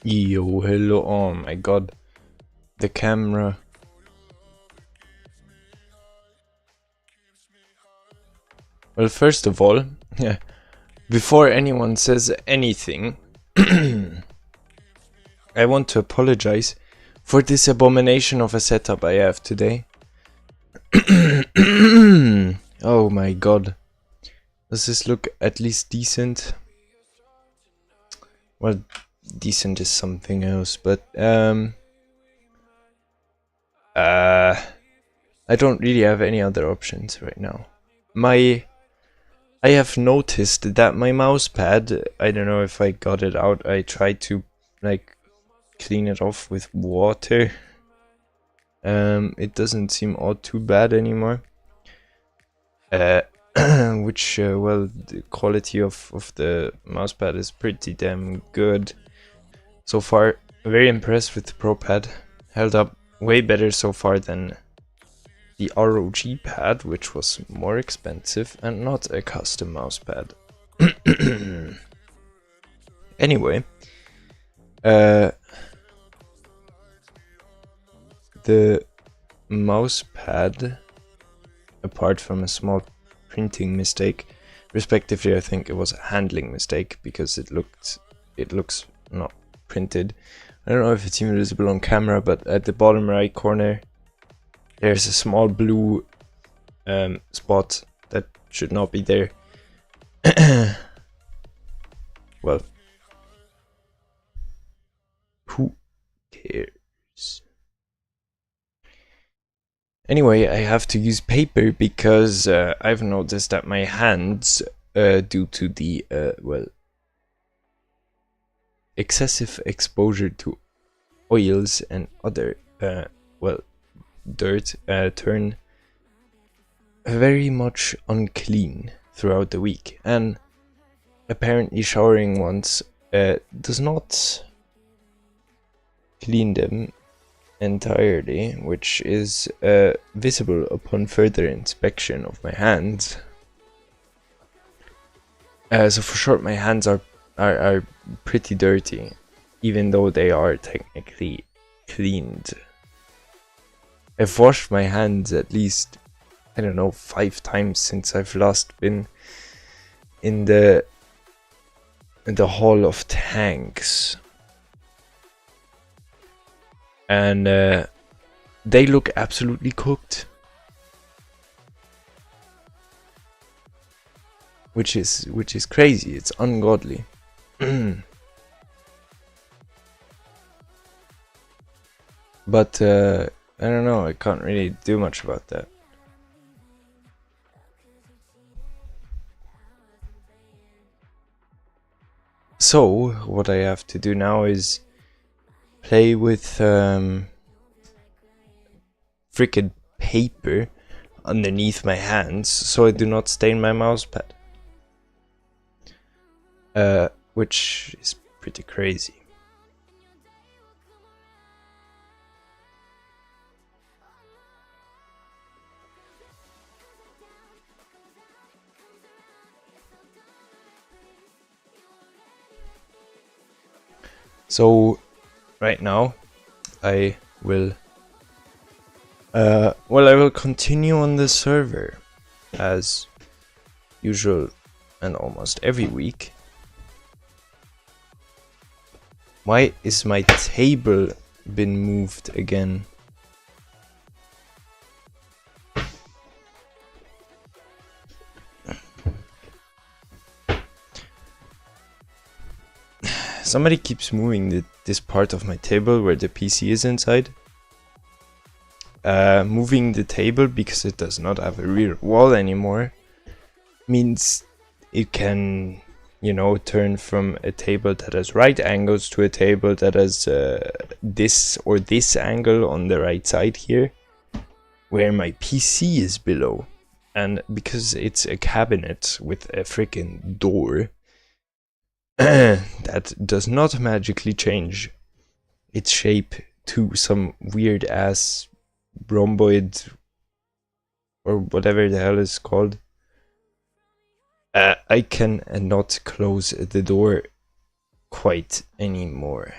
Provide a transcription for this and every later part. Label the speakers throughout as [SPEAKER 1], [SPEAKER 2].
[SPEAKER 1] Yo, hello, oh my god, the camera. Well, first of all, before anyone says anything, I want to apologize for this abomination of a setup I have today. Oh my god. Does this look at least decent? Well, decent is something else, but I don't really have any other options right now. I have noticed that my mouse pad, I don't know if I got it out, I tried to like clean it off with water. It doesn't seem all too bad anymore. Which, well, the quality of the mousepad is pretty damn good. So far, very impressed with the Pro Pad. Held up way better so far than the ROG pad, which was more expensive and not a custom mousepad. Anyway, the mousepad, apart from a small printing mistake, respectively, I think it was a handling mistake because it looks not printed. I don't know if it's even visible on camera, but at the bottom right corner there's a small blue spot that should not be there. Well, who cares? Anyway, I have to use paper because I've noticed that my hands, due to the, well, excessive exposure to oils and other, well, dirt, turn very much unclean throughout the week. And apparently showering once does not clean them entirely, which is visible upon further inspection of my hands. So for short, my hands are pretty dirty, even though they are technically cleaned. I've washed my hands at least, I don't know, 5 times since I've last been in the Hall of Tanks. And they look absolutely cooked, which is crazy. It's ungodly. But I don't know, I can't really do much about that. So what I have to do now is play with frickin' paper underneath my hands so I do not stain my mousepad. Which is pretty crazy. So right now I will continue on the server as usual and almost every week. Why is my table been moved again? Somebody keeps moving this part of my table where the PC is inside. Moving the table because it does not have a rear wall anymore means it can, you know, turn from a table that has right angles to a table that has this or this angle on the right side here, where my PC is below. And because it's a cabinet with a freaking door, that does not magically change its shape to some weird ass rhomboid or whatever the hell is called. I can not close the door quite anymore.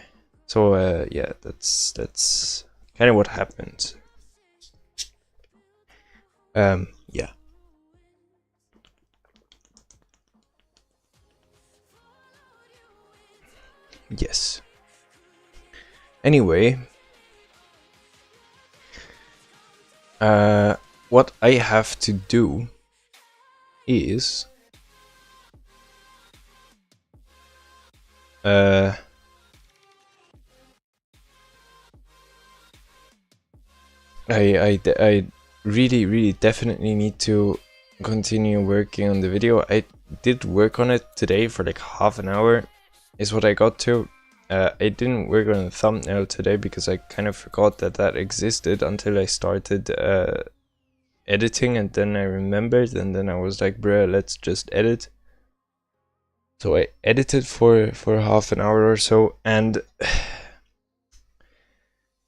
[SPEAKER 1] So yeah, that's kind of what happened. Yeah. Yes. Anyway, what I have to do is I really definitely need to continue working on the video. I did work on it today for like half an hour is what I got to. I didn't work on a thumbnail today because I kind of forgot that existed until I started editing, and then I remembered, and then I was like, bruh, let's just edit. So I edited for half an hour or so, and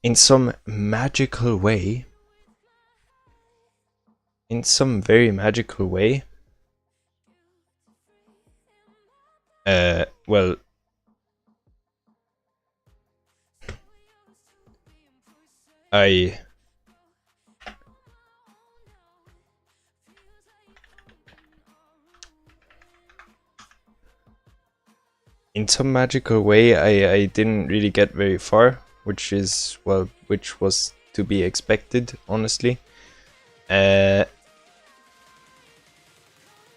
[SPEAKER 1] in some magical way, in some very magical way, well, in some magical way, I didn't really get very far, which is, well, which was to be expected, honestly.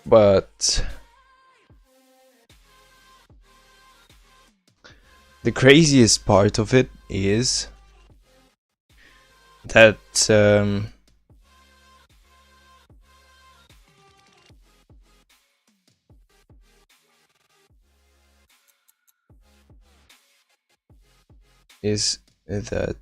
[SPEAKER 1] But the craziest part of it is that is that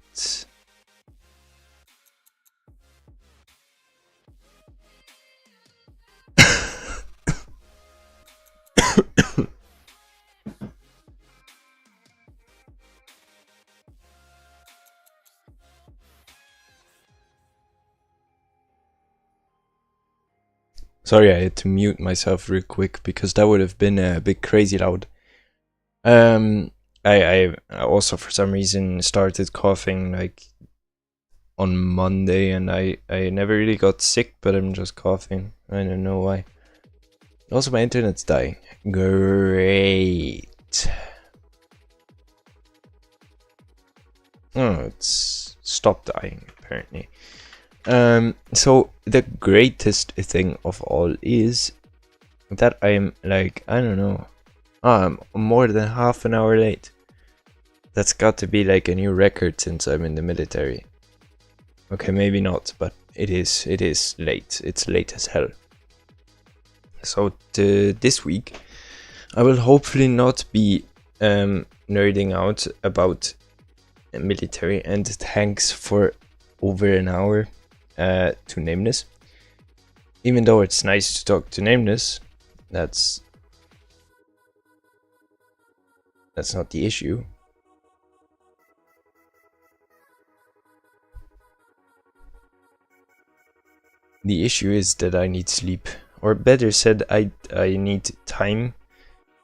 [SPEAKER 1] sorry, I had to mute myself real quick because that would have been a bit crazy loud. I also for some reason started coughing like on Monday, and I never really got sick, but I'm just coughing. I don't know why. Also, my internet's dying. Great. Oh, it's stopped dying apparently. So the greatest thing of all is that I'm like, I don't know, I'm more than half an hour late. That's got to be like a new record since I'm in the military. Okay, maybe not, but it is late. It's late as hell. So this week I will hopefully not be nerding out about military and tanks for over an hour to Nameless. Even though it's nice to talk to Nameless, that's not the issue. The issue is that I need sleep, or better said, I need time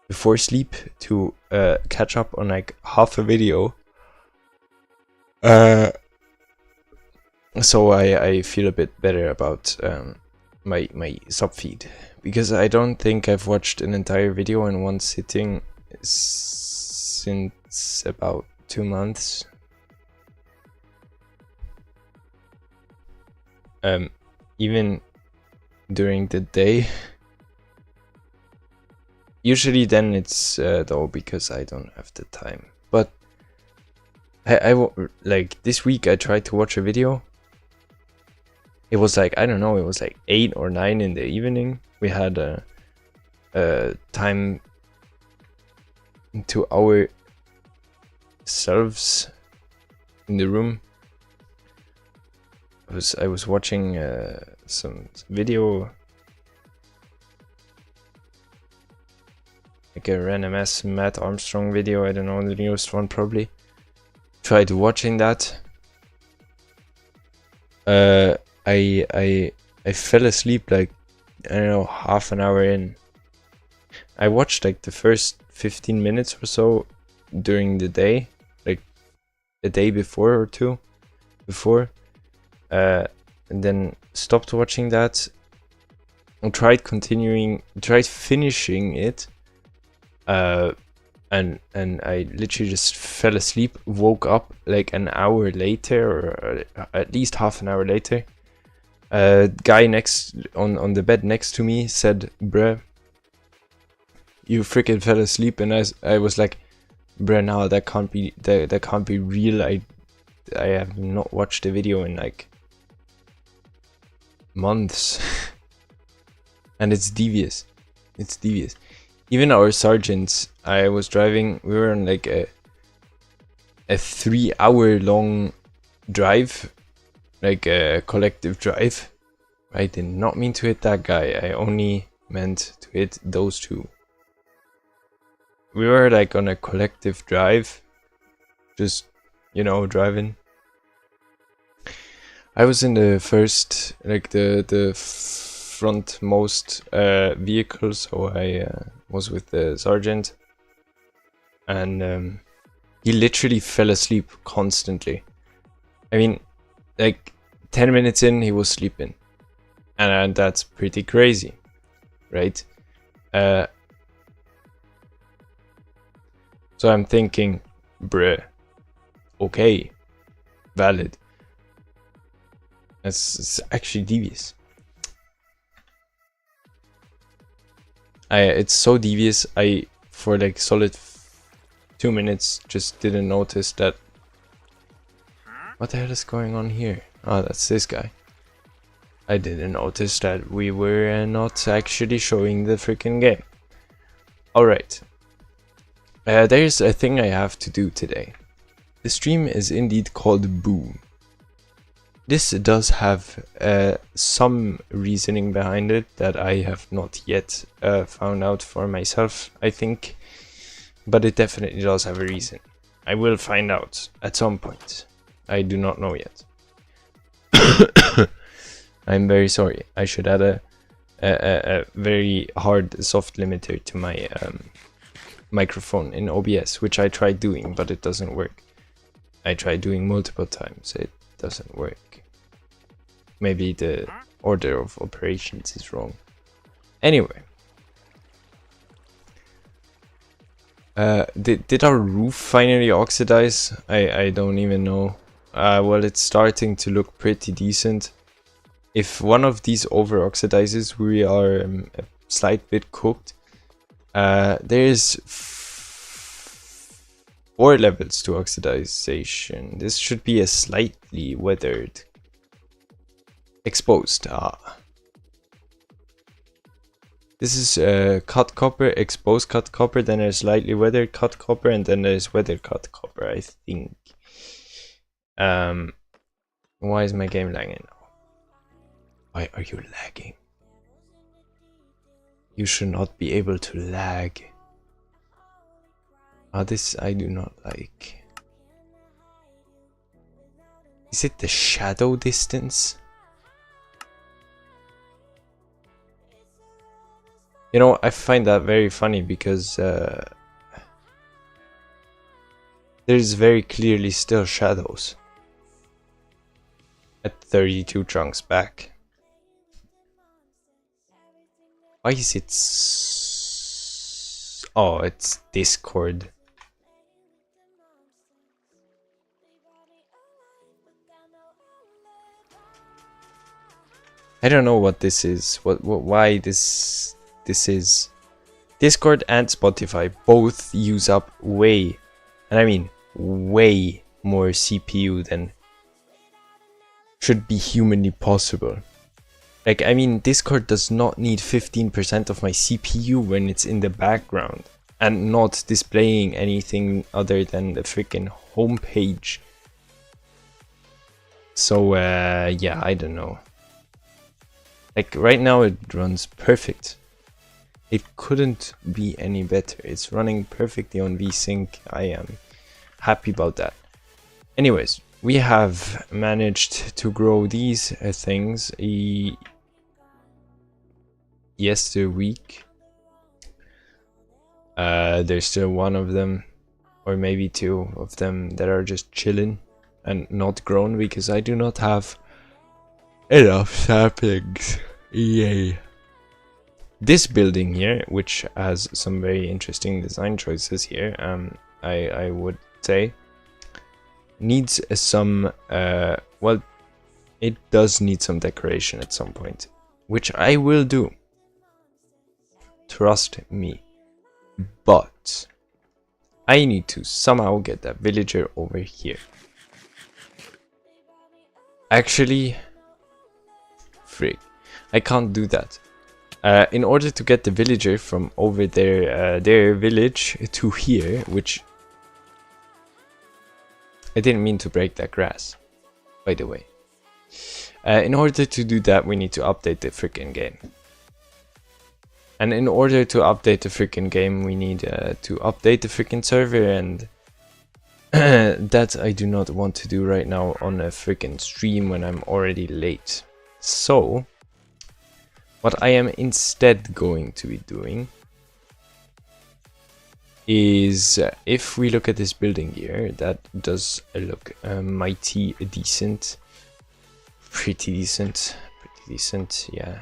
[SPEAKER 1] before sleep to catch up on like half a video. So I feel a bit better about my sub feed, because I don't think I've watched an entire video in one sitting since about 2 months. Even during the day. Usually then it's though, because I don't have the time. But like this week I tried to watch a video. It was like, I don't know, it was like 8 or 9 in the evening. We had a time to ourselves in the room. I was watching some video, like a random ass Matt Armstrong video. I don't know, the newest one probably. Tried watching that. I fell asleep like, I don't know, half an hour in. I watched like the first 15 minutes or so during the day, like a day before or two before, and then stopped watching that and tried finishing it, and I literally just fell asleep, woke up like an hour later, or at least half an hour later. Guy next on the bed next to me said, "Bruh, you freaking fell asleep," and I was like, "Bruh, no, that can't be real. I have not watched the video in like months." And it's devious. It's devious. Even our sergeants, I was driving, we were on like a 3-hour long drive, like a collective drive. I did not mean to hit that guy. I only meant to hit those two. We were like on a collective drive, just, you know, driving. I was in the first, like the frontmost vehicle, so I was with the sergeant, and he literally fell asleep constantly. I mean, like 10 minutes in, he was sleeping, and that's pretty crazy, right? So I'm thinking, bruh, okay, valid. It's actually devious. It's so devious. I, for like solid 2 minutes, just didn't notice that. What the hell is going on here? Oh, that's this guy. I didn't notice that we were not actually showing the freaking game. Alright. There's a thing I have to do today. The stream is indeed called Boom. This does have some reasoning behind it that I have not yet found out for myself, I think. But it definitely does have a reason. I will find out at some point. I do not know yet. I'm very sorry. I should add a very hard soft limiter to my microphone in OBS, which I tried doing, but it doesn't work. I tried doing multiple times. It doesn't work. Maybe the order of operations is wrong. Anyway. Did our roof finally oxidize? I don't even know. Well, it's starting to look pretty decent. If one of these over oxidizes, we are a slight bit cooked. There's 4 levels to oxidization. This should be a slightly weathered. Exposed. This is cut copper, exposed cut copper, then there's slightly weathered cut copper, and then there's weathered cut copper, I think. Why is my game lagging now? Why are you lagging? You should not be able to lag. This I do not like. Is it the shadow distance? You know, I find that very funny because there's very clearly still shadows at 32 chunks back. Why is it oh, it's Discord. I don't know what this is. Why this is Discord and Spotify both use up way, and I mean way more CPU than should be humanly possible. Like, I mean, Discord does not need 15% of my CPU when it's in the background and not displaying anything other than the freaking homepage. So, yeah, I don't know. Like, right now it runs perfect. It couldn't be any better. It's running perfectly on VSync. I am happy about that. Anyways, we have managed to grow these things yesterday week. There's still one of them, or maybe two of them, that are just chilling and not grown because I do not have enough saplings. Yay. This building here, which has some very interesting design choices here, I would say, needs some, well, it does need some decoration at some point, which I will do. Trust me. But I need to somehow get that villager over here. Actually, freak, I can't do that. In order to get the villager from over there, their village to here, which I didn't mean to break that grass, by the way. In order to do that, we need to update the freaking game. And in order to update the freaking game, we need to update the freaking server, and that I do not want to do right now on a freaking stream when I'm already late. So, what I am instead going to be doing is, if we look at this building here, that does look mighty decent. Pretty decent, yeah.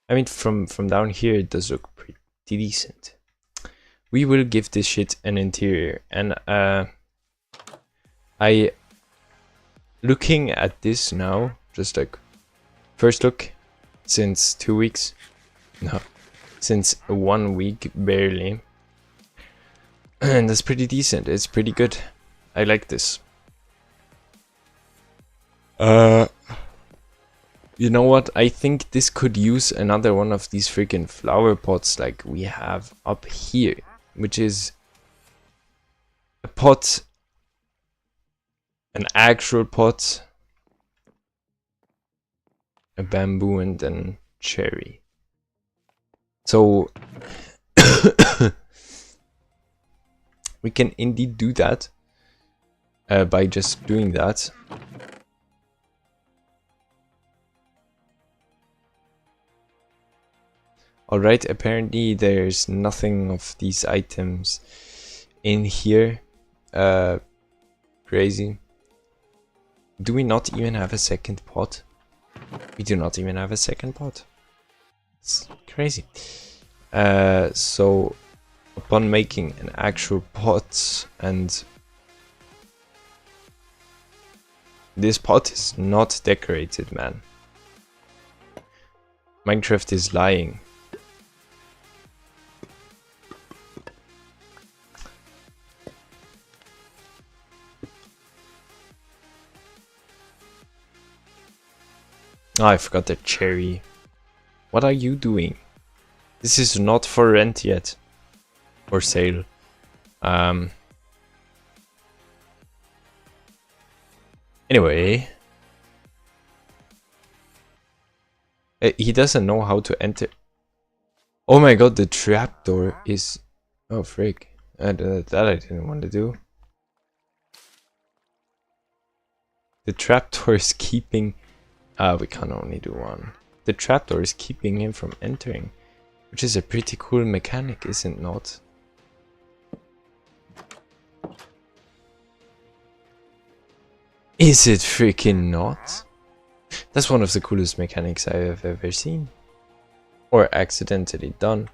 [SPEAKER 1] I mean, from down here, it does look pretty decent. We will give this shit an interior, and looking at this now, just like first look, since 2 weeks, no, since 1 week barely, and that's pretty decent. It's pretty good. I like this. You know what? I think this could use another one of these freaking flower pots like we have up here, which is a pot, an actual pot, a bamboo, and then cherry. So we can indeed do that by just doing that. Alright, apparently there's nothing of these items in here. Crazy. Do we not even have a second pot? We do not even have a second pot. It's crazy. So, upon making an actual pot, and this pot is not decorated, man. Minecraft is lying. Oh, I forgot the cherry. What are you doing? This is not for rent yet. Or sale. Anyway. He doesn't know how to enter. Oh my god, the trapdoor is... Oh, frick. That I didn't want to do. The trapdoor is keeping... we can only do one. The trapdoor is keeping him from entering, which is a pretty cool mechanic, is it not? Is it freaking not? That's one of the coolest mechanics I have ever seen. Or accidentally done.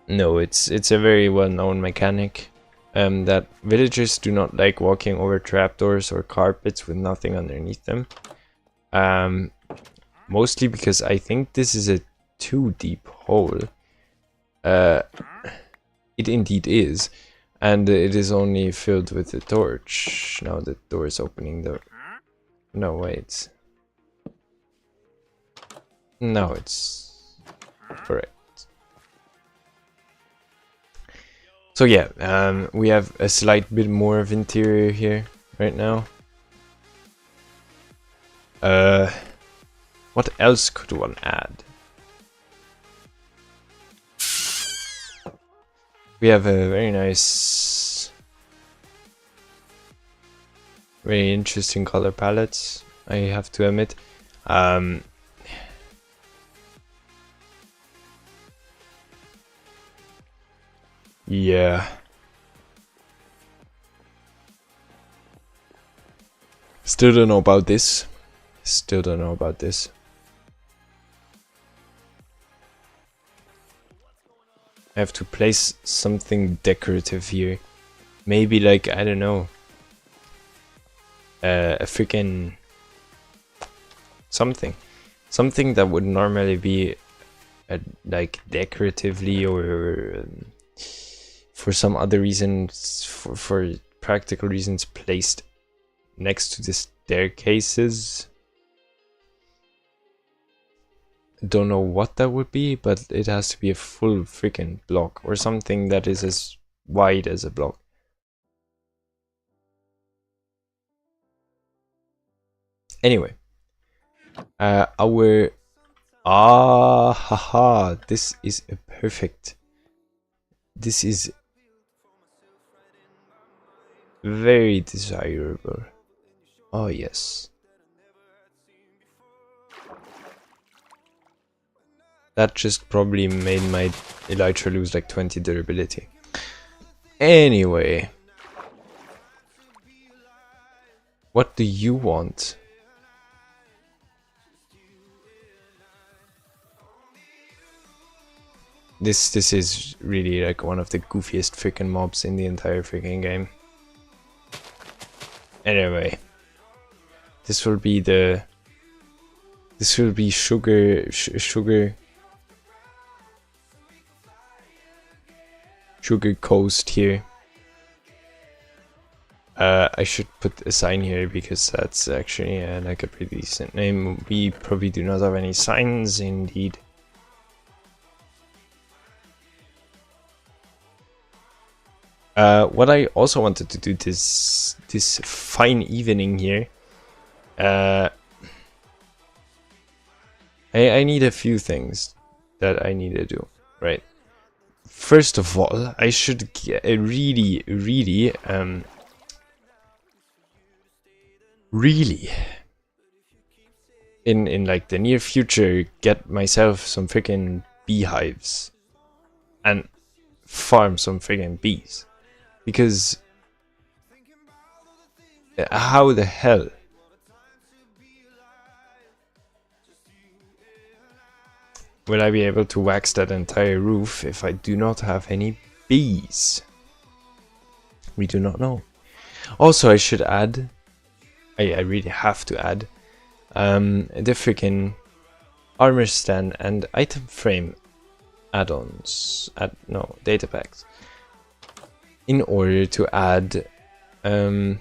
[SPEAKER 1] No, it's a very well-known mechanic. That villagers do not like walking over trapdoors or carpets with nothing underneath them. Mostly because I think this is a too deep hole. It indeed is. And it is only filled with a torch. Now the door is opening the... No, wait. No, it's correct. So yeah, we have a slight bit more of interior here right now. What else could one add? We have a very nice, very interesting color palette, I have to admit. Yeah. Still don't know about this. Still don't know about this. I have to place something decorative here. Maybe like, I don't know. A freaking... something. Something that would normally be like decoratively or for some other reasons, for practical reasons, placed next to the staircases. Don't know what that would be, but it has to be a full freaking block or something that is as wide as a block. Anyway, haha, this is a perfect. This is very desirable. Oh yes. That just probably made my elytra lose like 20 durability. Anyway. What do you want? This is really like one of the goofiest freaking mobs in the entire freaking game. Anyway. This will be the... This will be Sugar Coast here. I should put a sign here because that's actually like a pretty decent name. We probably do not have any signs, indeed. What I also wanted to do this fine evening here. I need a few things that I need to do, right? First of all, I should get really in like the near future get myself some freaking beehives and farm some freaking bees, because how the hell will I be able to wax that entire roof if I do not have any bees? We do not know. Also, I should add, I really have to add, the freaking armor stand and item frame add-ons, no, data packs, in order to add, well,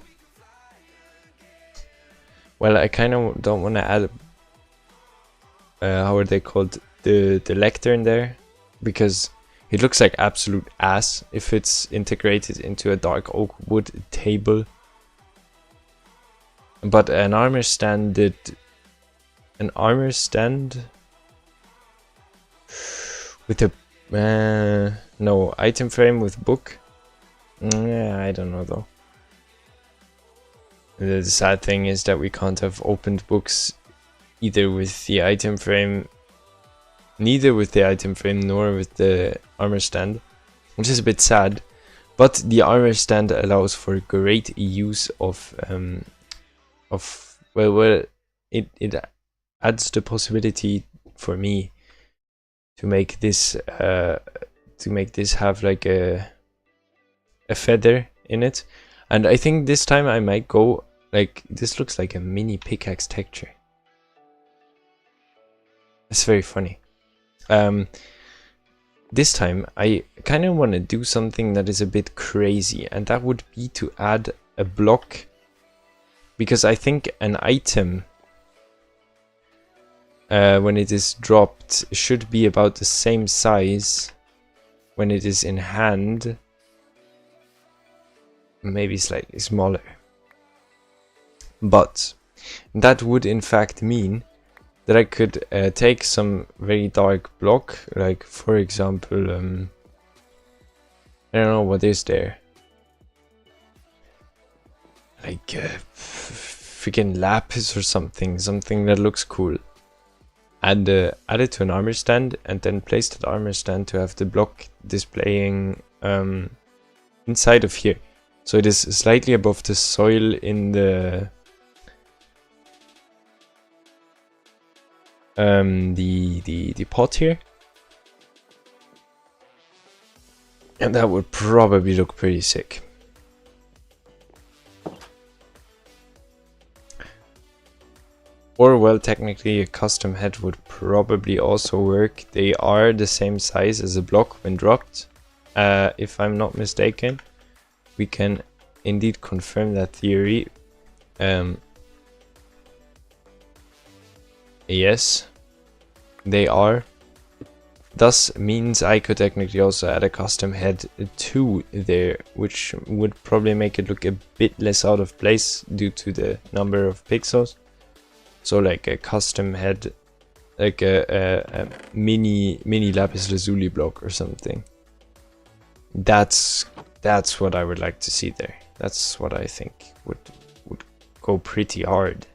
[SPEAKER 1] I kind of don't want to add, how are they called? The lectern there, because it looks like absolute ass if it's integrated into a dark oak wood table. But an armor stand with a no item frame with book. Yeah, I don't know though. The sad thing is that we can't have opened books either with the item frame. Neither with the item frame nor with the armor stand, which is a bit sad, but the armor stand allows for great use of well it adds the possibility for me to make this have like a feather in it, and I think this time I might go like this. Looks like a mini pickaxe texture. It's very funny. This time I kind of want to do something that is a bit crazy, and that would be to add a block, because I think an item when it is dropped should be about the same size when it is in hand, maybe slightly smaller. But that would in fact mean that I could take some very dark block, like for example, I don't know what is there, like freaking lapis or something that looks cool, and add it to an armor stand, and then place that armor stand to have the block displaying inside of here, so it is slightly above the soil in the pot here, and that would probably look pretty sick. Or, well, technically a custom head would probably also work. They are the same size as a block when dropped, if I'm not mistaken. We can indeed confirm that theory. Yes, they are. Thus means I could technically also add a custom head to there, which would probably make it look a bit less out of place due to the number of pixels. So like a custom head, like a mini lapis lazuli block or something. That's what I would like to see there. That's what I think would go pretty hard.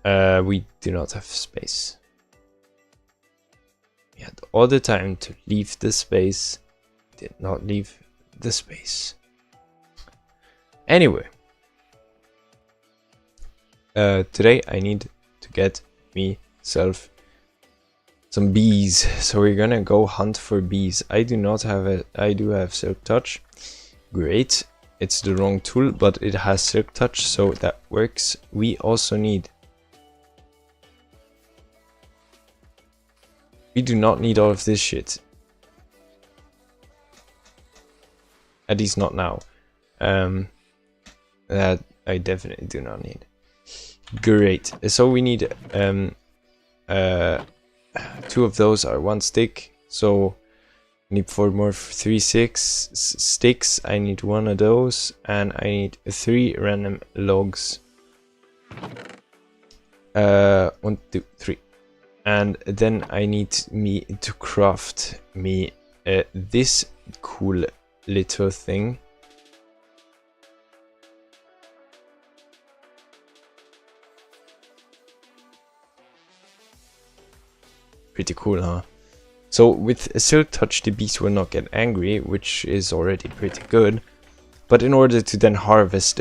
[SPEAKER 1] We do not have space. We had all the time to leave the space. Did not leave the space. Anyway. Today I need to get myself some bees. So we're gonna go hunt for bees. I do not have it. I do have silk touch. Great. It's the wrong tool, but it has silk touch, so that works. We also need... We do not need all of this shit. At least not now. That I definitely do not need. Great. So we need 2 of those are 1 stick. So I need 4 more, 3 sticks. I need 1 of those, and I need 3 random logs. 1, 2, 3. And then I need me to craft me this cool little thing. Pretty cool, huh? So with a silk touch the bees will not get angry, which is already pretty good. But in order to then harvest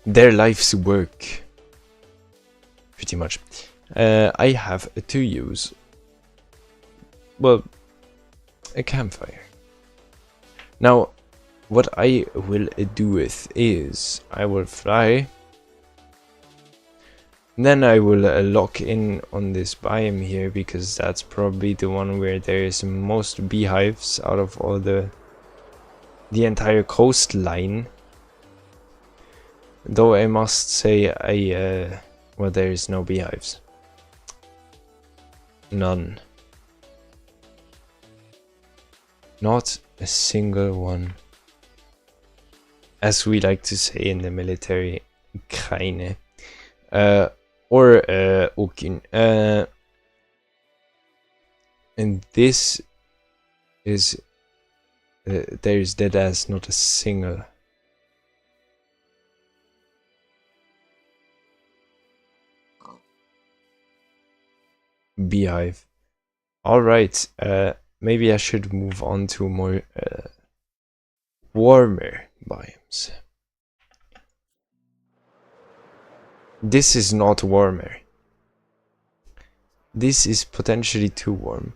[SPEAKER 1] their life's work, pretty much, I have to use, well, a campfire. Now, what I will do with is, I will fly, then I will lock in on this biome here, because that's probably the one where there is most beehives out of all the entire coastline. Though I must say, well, there is no beehives. None. Not a single one. As we like to say in the military, keine. Or Okin. And this is... there is dead ass not a single. Beehive. Alright, maybe I should move on to more warmer biomes. This is not warmer. This is potentially too warm.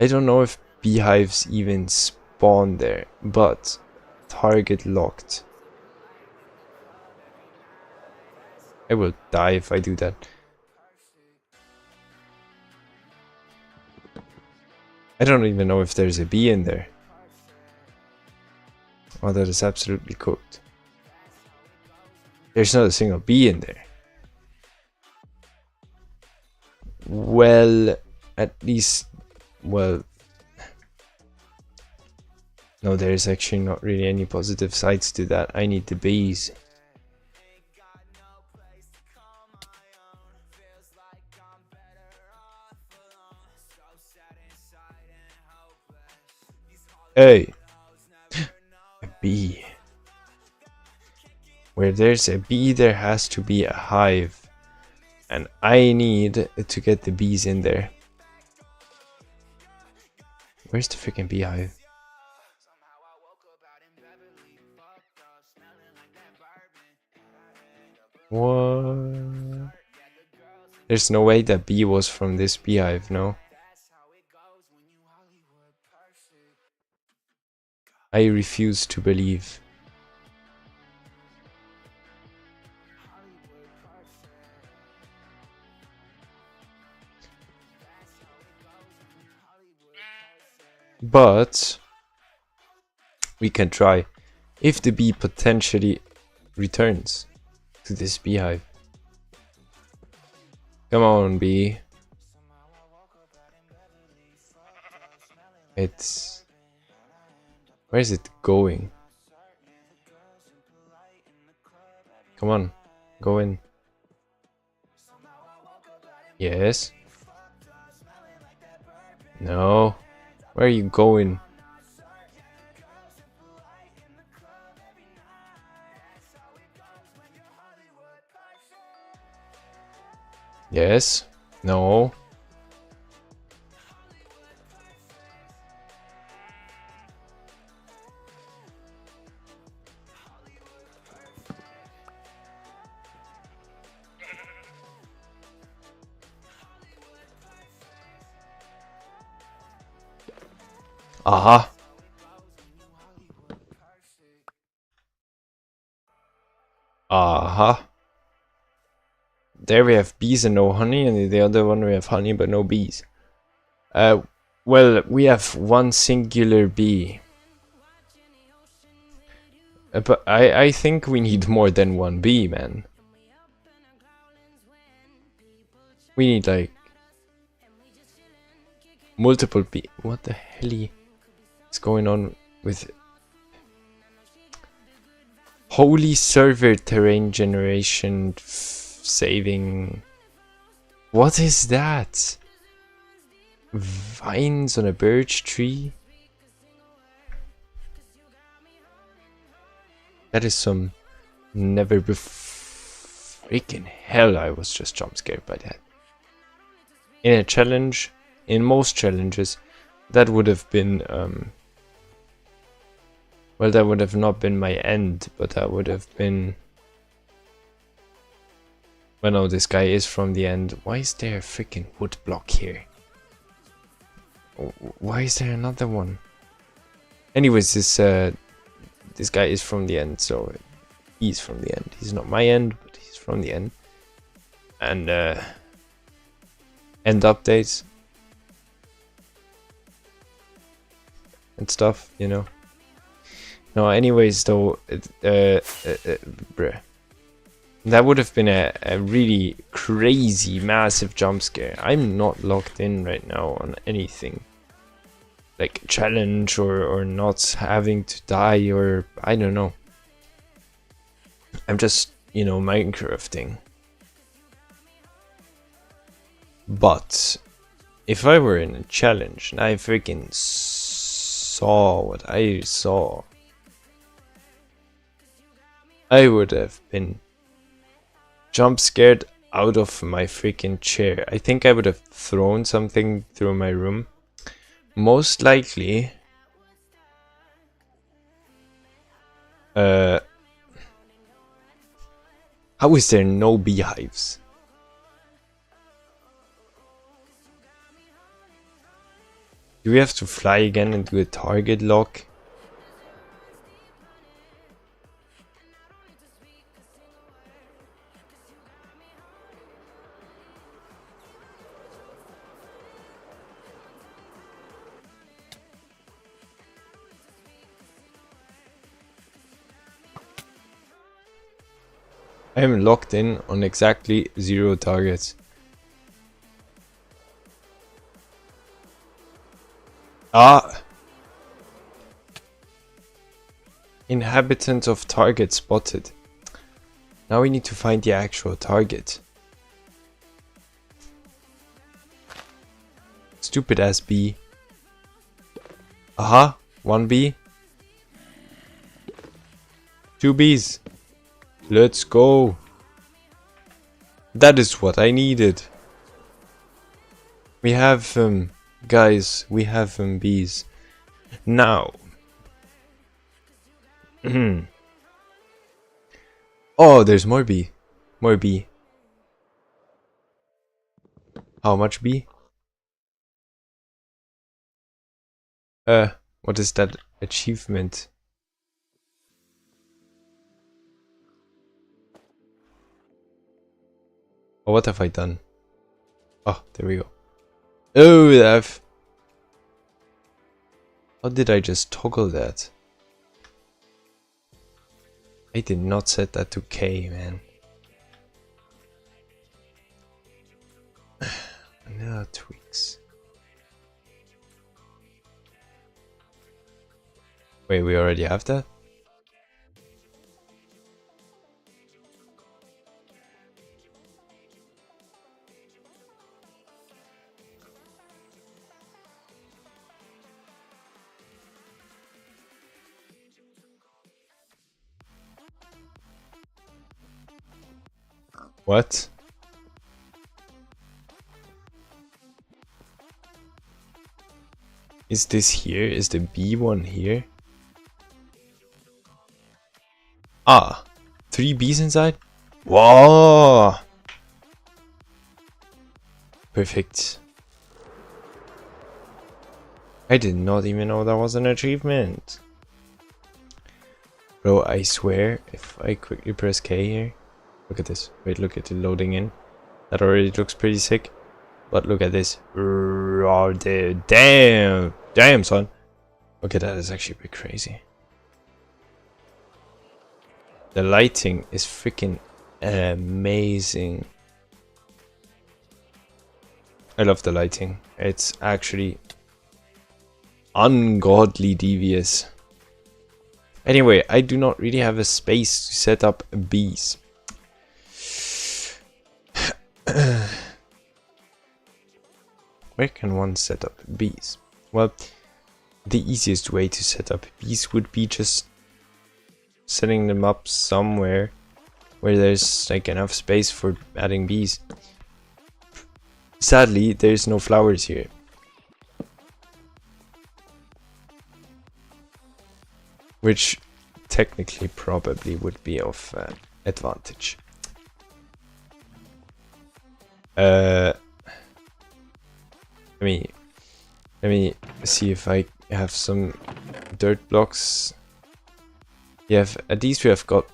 [SPEAKER 1] I don't know if beehives even spawn there, but target locked. I will die if I do that. I don't even know if there's a bee in there. Oh, that is absolutely cooked. There's not a single bee in there. Well, at least, well, no, there's actually not really any positive sides to that. I need the bees. Hey, a bee. Where there's a bee, there has to be a hive. And I need to get the bees in there. Where's the freaking beehive? What? There's no way that bee was from this beehive, no? I refuse to believe. But we can try. If the bee potentially returns to this beehive. Come on, bee. It's... Where is it going? Come on, go in. Yes. No. Where are you going? Yes. No. Aha. Aha. There we have bees and no honey, and in the other one we have honey but no bees. Well, we have one singular bee. But I think we need more than one bee, man. We need like multiple bee. What the hell is going on with holy server terrain generation saving? What is that? Vines on a birch tree? That is some never before. Freaking hell, I was just jump scared by that. In a challenge, in most challenges, that would have been, well, that would have not been my end, but that would have been... Well, no, this guy is from the end. Why is there a freaking wood block here? Why is there another one? Anyways, this guy is from the end, so he's from the end. He's not my end, but he's from the end. And end updates and stuff, you know. No, anyways, though, bruh. That would have been a really crazy, massive jump scare. I'm not locked in right now on anything. Like challenge or not having to die or I don't know. I'm just, you know, Minecrafting. But if I were in a challenge and I freaking saw what I saw, I would have been jump scared out of my freaking chair. I think I would have thrown something through my room. Most likely, how is there no beehives? Do we have to fly again and do a target lock? I am locked in on exactly 0 targets. Ah! Inhabitant of target spotted. Now we need to find the actual target. Stupid ass bee. Aha! 1 bee. 2 bees. Let's go. That is what I needed. We have guys, we have bees. Now. Oh, there's more bee. More bee. How much bee? What is that achievement? Oh, what have I done? Oh, there we go. Oh, how did I just toggle that? I did not set that to K, man. Vanilla tweaks. Wait, we already have that? What? Is this here? Is the B one here? Ah, 3 bees inside? Whoa! Perfect. I did not even know that was an achievement. Bro, I swear, if I quickly press K here... Look at this. Wait, look at it loading in. That already looks pretty sick. But look at this. Oh, damn! Damn, son! Okay, that is actually a bit crazy. The lighting is freaking amazing. I love the lighting. It's actually ungodly devious. Anyway, I do not really have a space to set up bees. Where can one set up bees? Well, the easiest way to set up bees would be just setting them up somewhere where there's like enough space for adding bees. Sadly, there's no flowers here. Which technically probably would be of advantage. Let me see if I have some dirt blocks. Yeah, at least we have got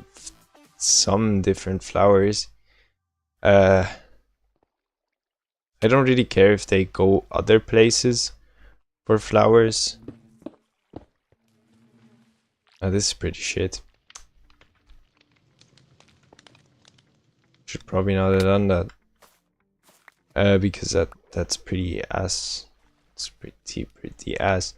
[SPEAKER 1] some different flowers. I don't really care if they go other places for flowers. Oh, this is pretty shit. Should probably not have done that. Because that's pretty ass. It's pretty ass.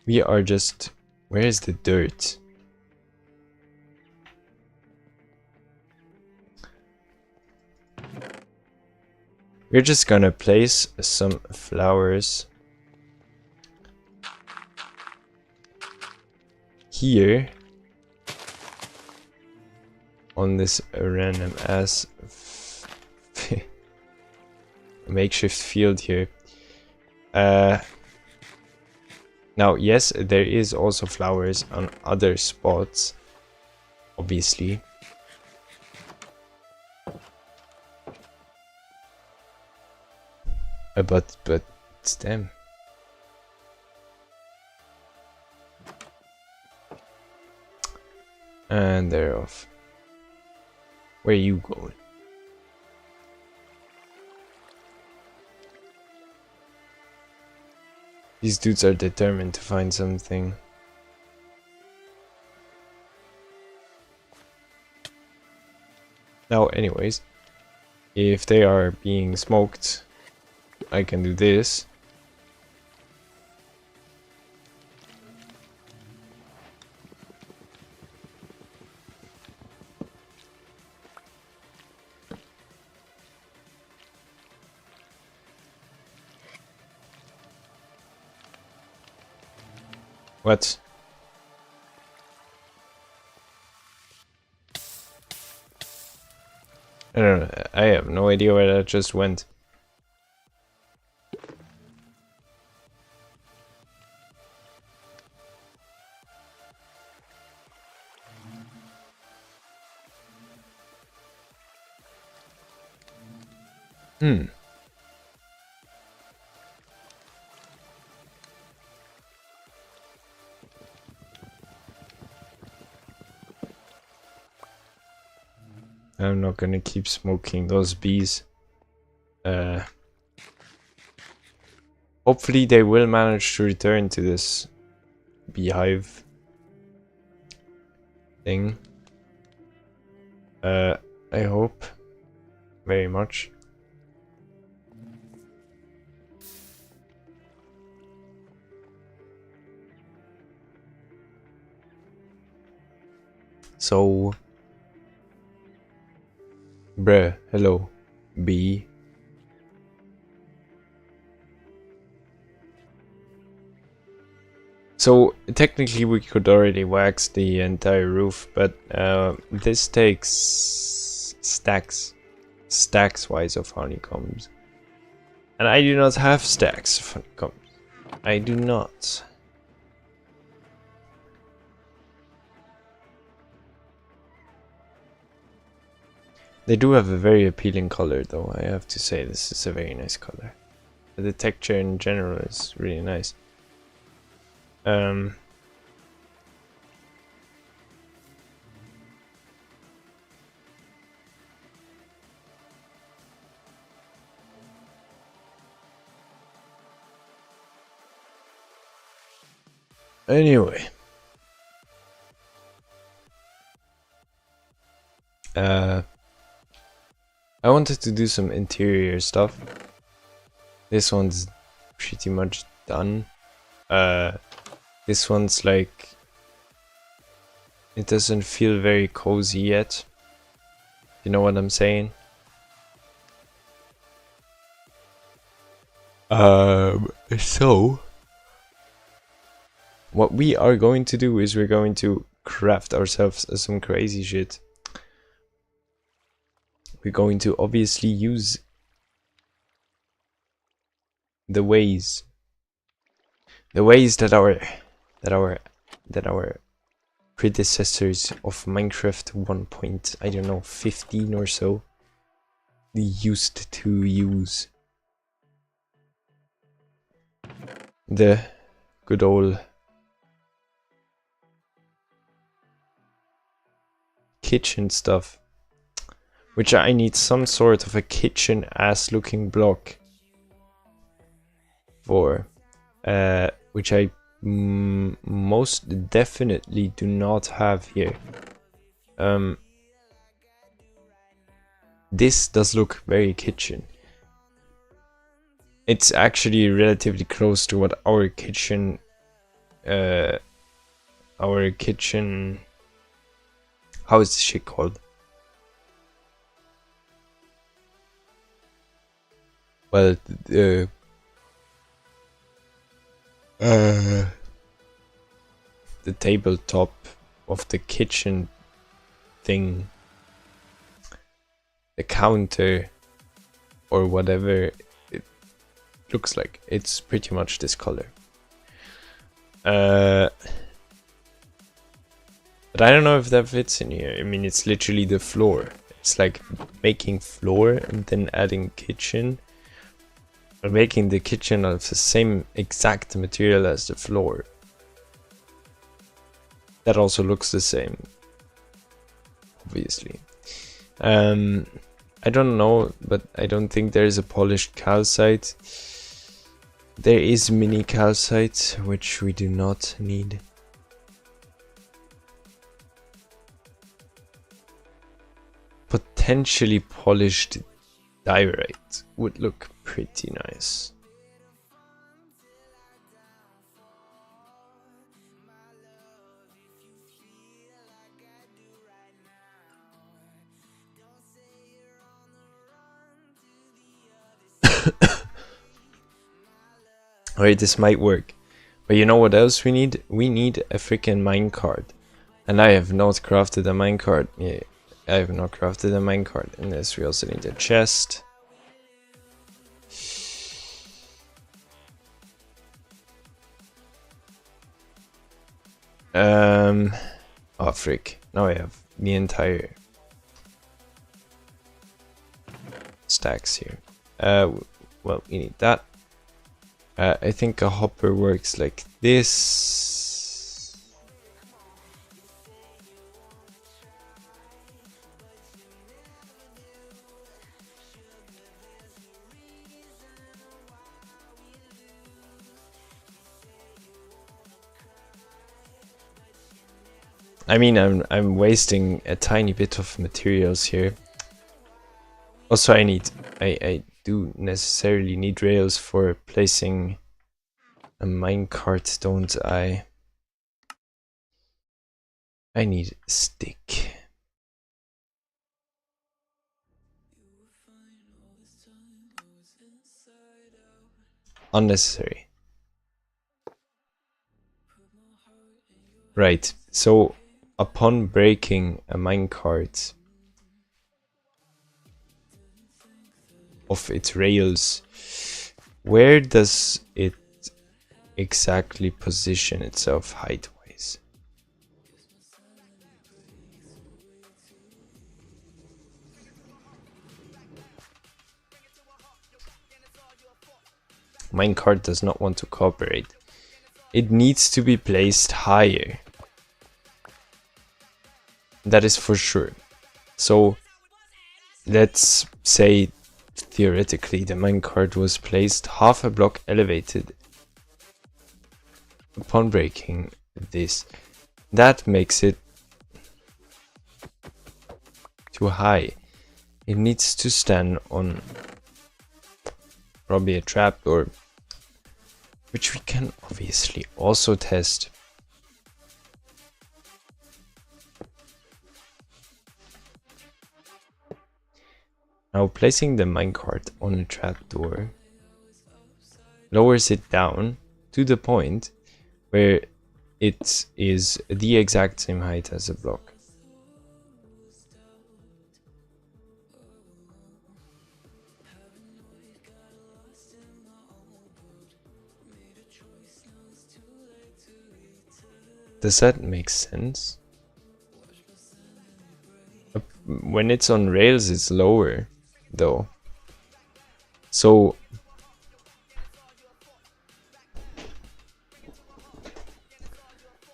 [SPEAKER 1] We are just... Where is the dirt? We're just gonna place some flowers here on this random ass makeshift field here. Now, yes, there is also flowers on other spots, obviously. But it's them. And they're off. Where are you going? These dudes are determined to find something. Now, anyways, if they are being smoked, I can do this. What? I don't know. I have no idea where that just went. Hmm. I'm not gonna keep smoking those bees. Hopefully they will manage to return to this beehive thing. I hope very much. So, bruh, hello, bee. So technically we could already wax the entire roof, but this takes stacks wise of honeycombs. And I do not have stacks of honeycombs. I do not. They do have a very appealing color though, I have to say. This is a very nice color. The texture in general is really nice. Anyway. I wanted to do some interior stuff. This one's pretty much done. This one's like... it doesn't feel very cozy yet. You know what I'm saying? So... what we are going to do is we're going to craft ourselves some crazy shit. We're going to obviously use the ways that our predecessors of Minecraft 1. I don't know 15 or so used to use. The good old kitchen stuff, which I need some sort of a kitchen ass looking block for, which I most definitely do not have here. This does look very kitchen. It's actually relatively close to what our kitchen how is this shit called? Well, the tabletop of the kitchen thing, the counter or whatever it looks like, it's pretty much this color. But I don't know if that fits in here. I mean, it's literally the floor. It's like making floor and then adding kitchen. Or making the kitchen out of the same exact material as the floor. That also looks the same. obviously. I don't know, but I don't think there is a polished calcite. There is mini calcite, which we do not need. Potentially polished diorite would look pretty nice. Alright, this might work. But you know what else we need? We need a freaking minecart. And I have not crafted a minecart. Yeah, I have not crafted a minecart. And this, we also need a chest. Oh frick. Now I have the entire stacks here. Well, we need that. I think a hopper works like this. I mean, I'm wasting a tiny bit of materials here. Also, I do necessarily need rails for placing a minecart, don't I? I need a stick. Unnecessary. Right, so upon breaking a minecart of its rails, where does it exactly position itself height-wise? Minecart does not want to cooperate. It needs to be placed higher. That is for sure. So let's say theoretically the minecart was placed half a block elevated upon breaking this. That makes it too high. It needs to stand on probably a trapdoor, which we can obviously also test. Now placing the minecart on a trapdoor lowers it down to the point where it is the exact same height as a block. Does that make sense? When it's on rails, it's lower, though. So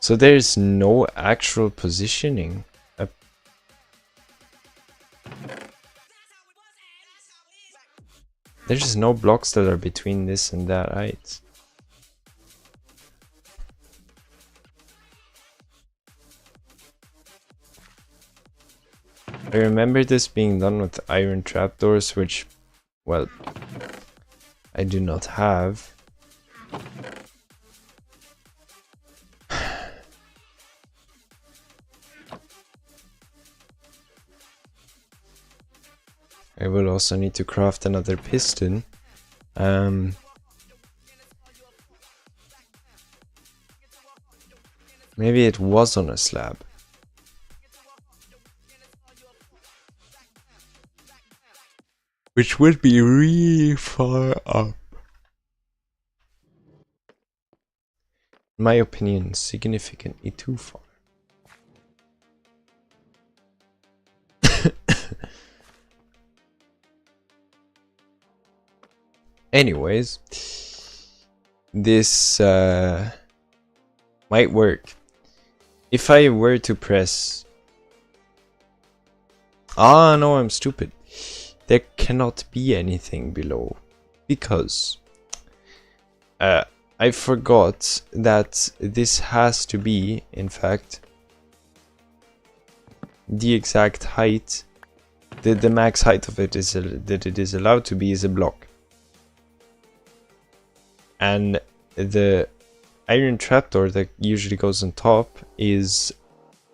[SPEAKER 1] there's no actual positioning. There's no blocks that are between this and that height. I remember this being done with iron trapdoors, which, well, I do not have. I will also need to craft another piston. Maybe it was on a slab. Which would be really far up. In my opinion, significantly too far. Anyways, this might work. If I were to press Ah, no, I'm stupid. There cannot be anything below. Because I forgot that this has to be, in fact, the exact height. The max height of it is that it is allowed to be is a block. And the iron trapdoor that usually goes on top is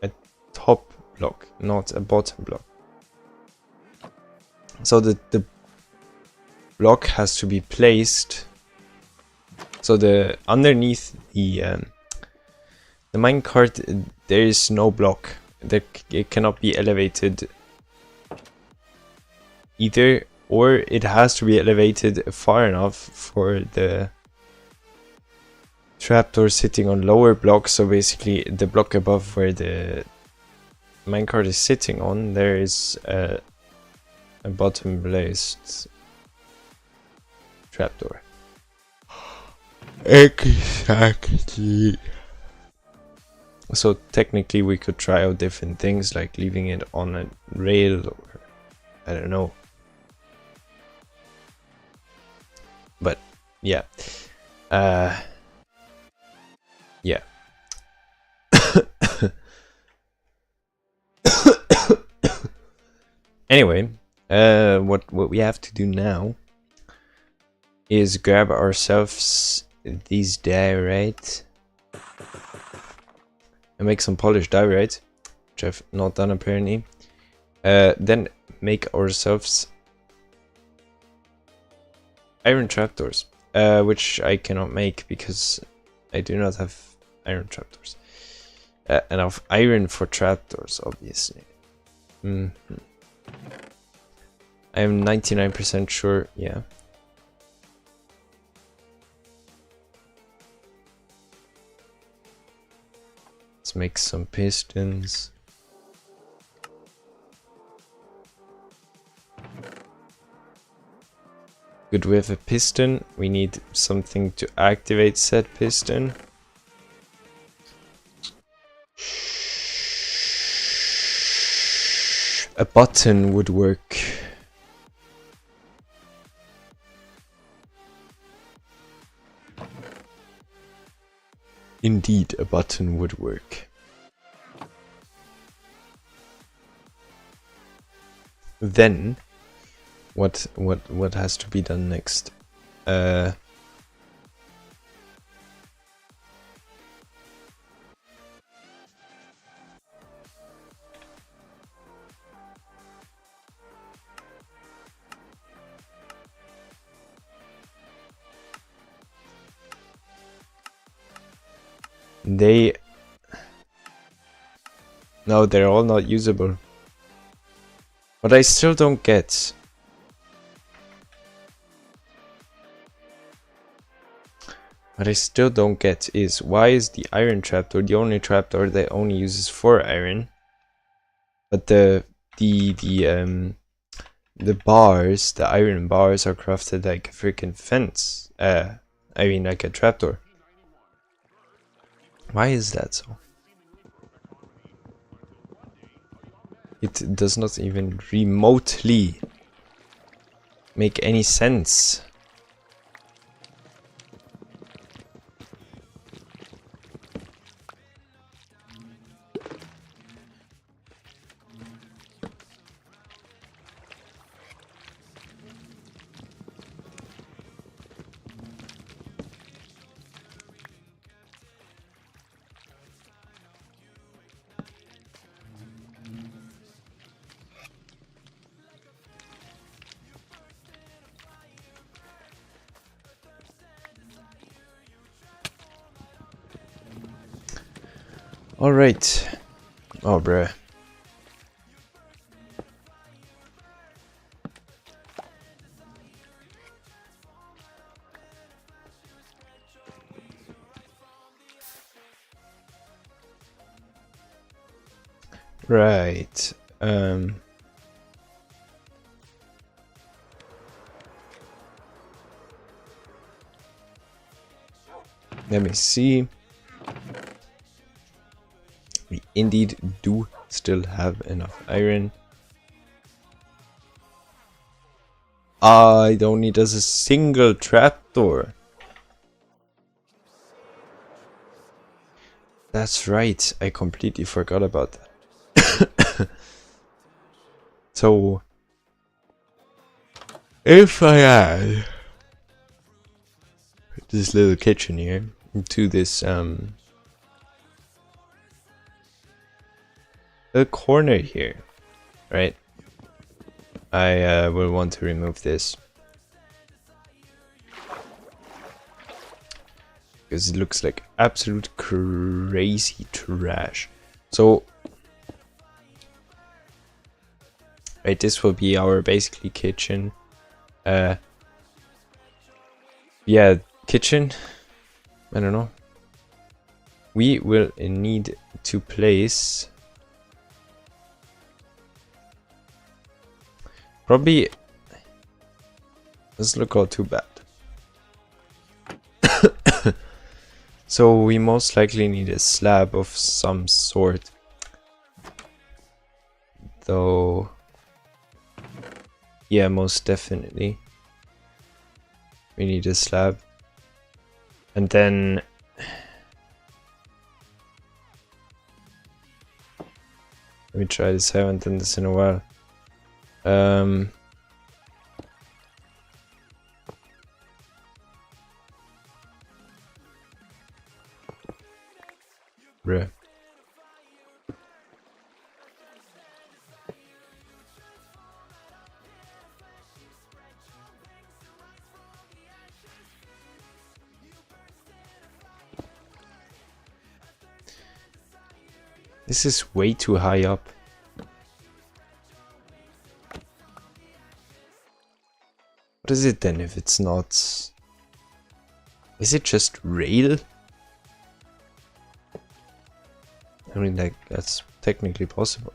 [SPEAKER 1] a top block, not a bottom block. So the block has to be placed. So the underneath the minecart there is no block. It cannot be elevated either, or it has to be elevated far enough for the trapdoor sitting on lower blocks. So basically the block above where the minecart is sitting on, there is a bottom placed trapdoor. Exactly. So technically we could try out different things, like leaving it on a rail, or I don't know. But yeah. Yeah. Anyway, what we have to do now is grab ourselves these diorite and make some polished diorite, which I've not done apparently. Then make ourselves iron trapdoors, which I cannot make because I do not have iron trapdoors. Enough iron for trapdoors, obviously. I am 99% sure, yeah. Let's make some pistons. Good, we have a piston. We need something to activate said piston. A button would work. Indeed, a button would work. Then, what has to be done next? No, they're all not usable. What I still don't get. What I still don't get is why is the iron trapdoor the only trapdoor that only uses 4 iron, but the bars, the iron bars, are crafted like a freaking fence. I mean like a trapdoor. Why is that so? It does not even remotely make any sense. Alright. Oh, bruh. Right. Let me see. We indeed do still have enough iron. I don't need as a single trapdoor. That's right, I completely forgot about that. So, if I add this little kitchen here to this little corner here, right? I will want to remove this because it looks like absolute crazy trash. So, right, this will be our basically kitchen. Yeah, kitchen. I don't know. We will need to place probably. Doesn't look all too bad. So we most likely need a slab of some sort, though. Yeah, most definitely. We need a slab. And then let me try this. I haven't done this in a while. Bruh. This is way too high up. What is it then if it's not? Is it just rail? I mean, like, that's technically possible.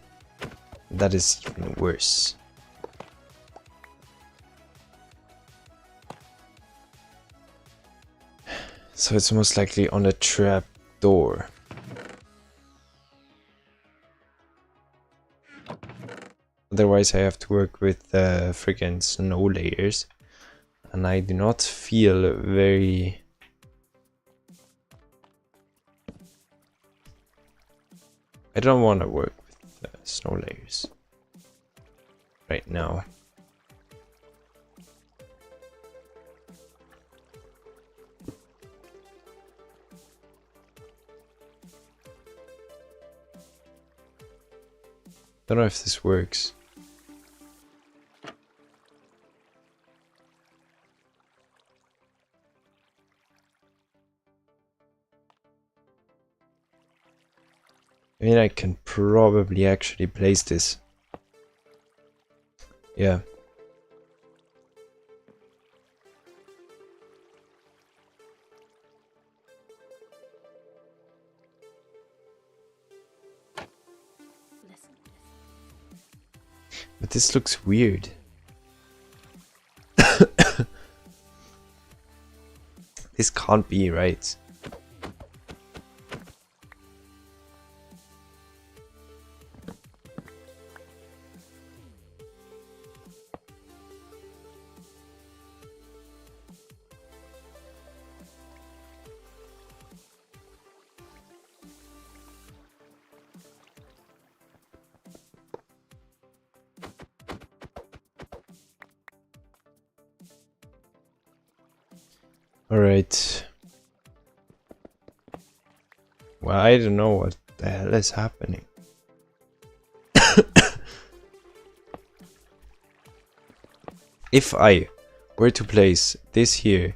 [SPEAKER 1] That is even worse. So it's most likely on a trap door. Otherwise I have to work with freaking snow layers. And I do not feel very... I don't want to work with snow layers right now. Don't know if this works. I mean, I can probably actually place this. Yeah. But this looks weird. This can't be right. Alright. Well, I don't know what the hell is happening. If I were to place this here,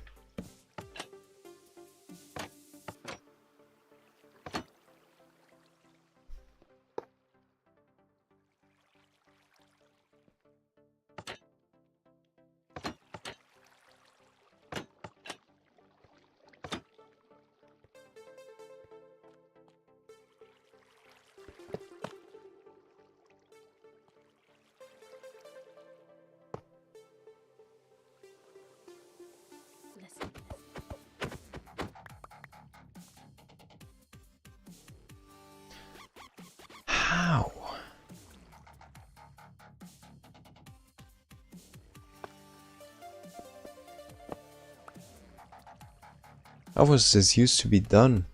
[SPEAKER 1] How was this used to be done?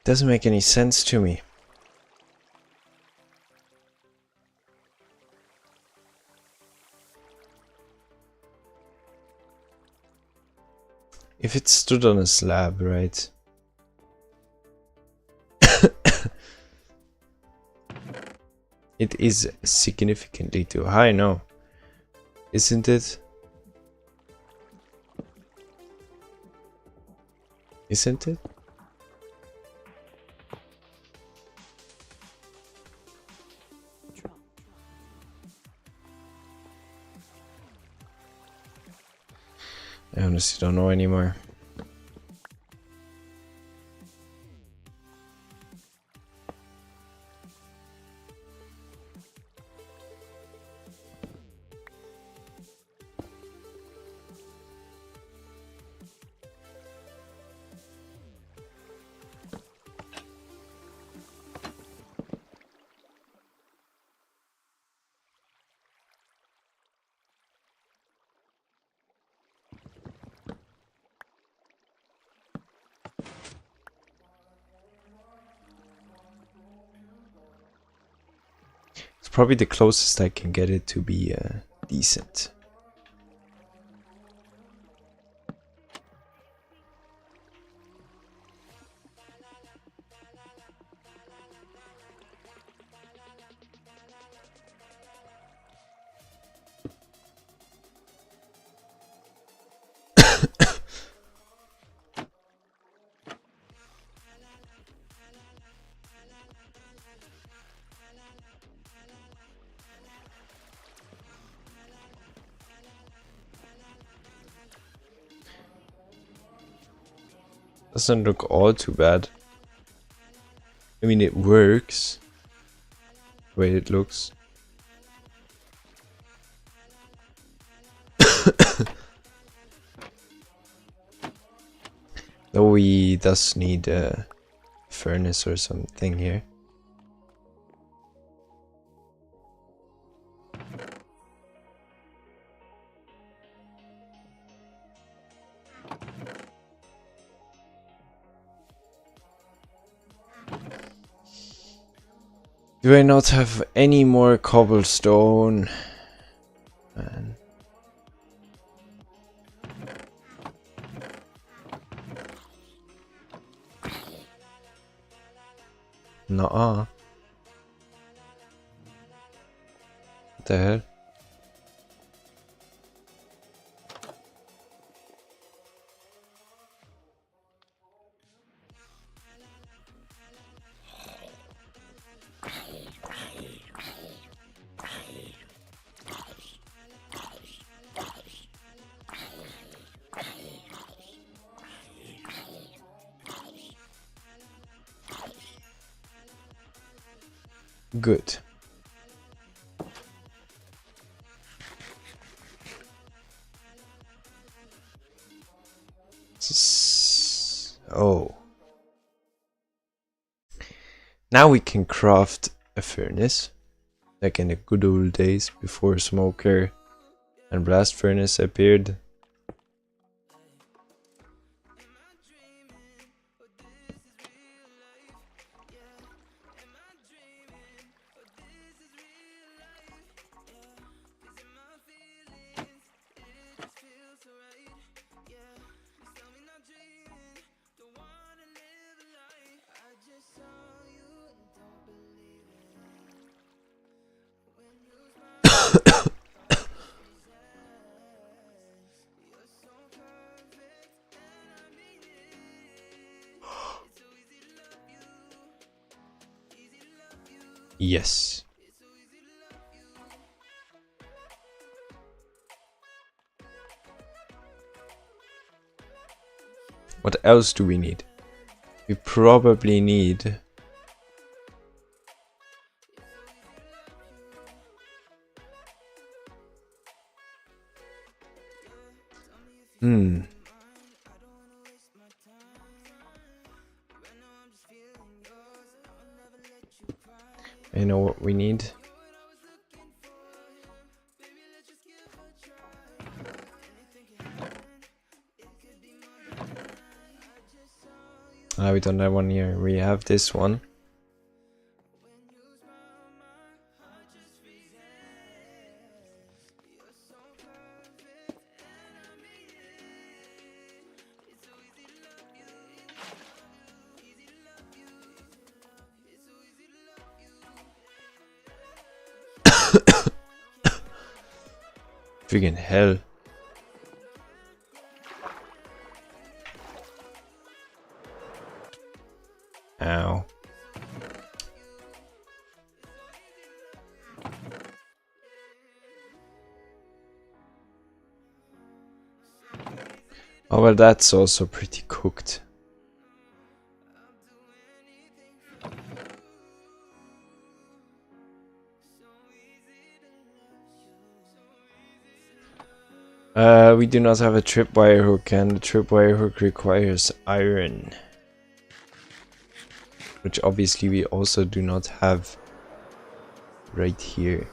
[SPEAKER 1] Doesn't make any sense to me. If it stood on a slab, right? It is significantly too high, no? Isn't it? Isn't it? I honestly don't know anymore. It's probably the closest I can get it to be decent. Doesn't look all too bad. I mean, it works the way it looks. Though we does need a furnace or something here. Do I not have any more cobblestone? Man. Nuh-uh. What the hell? Good. Oh. Now we can craft a furnace, like in the good old days before smoker and blast furnace appeared. Yes. What else do we need? we probably need... You know what we need? We don't have one here. We have this one. Freaking hell. Ow. Oh, well, that's also pretty cooked. We do not have a tripwire hook, and the tripwire hook requires iron. Which obviously we also do not have right here.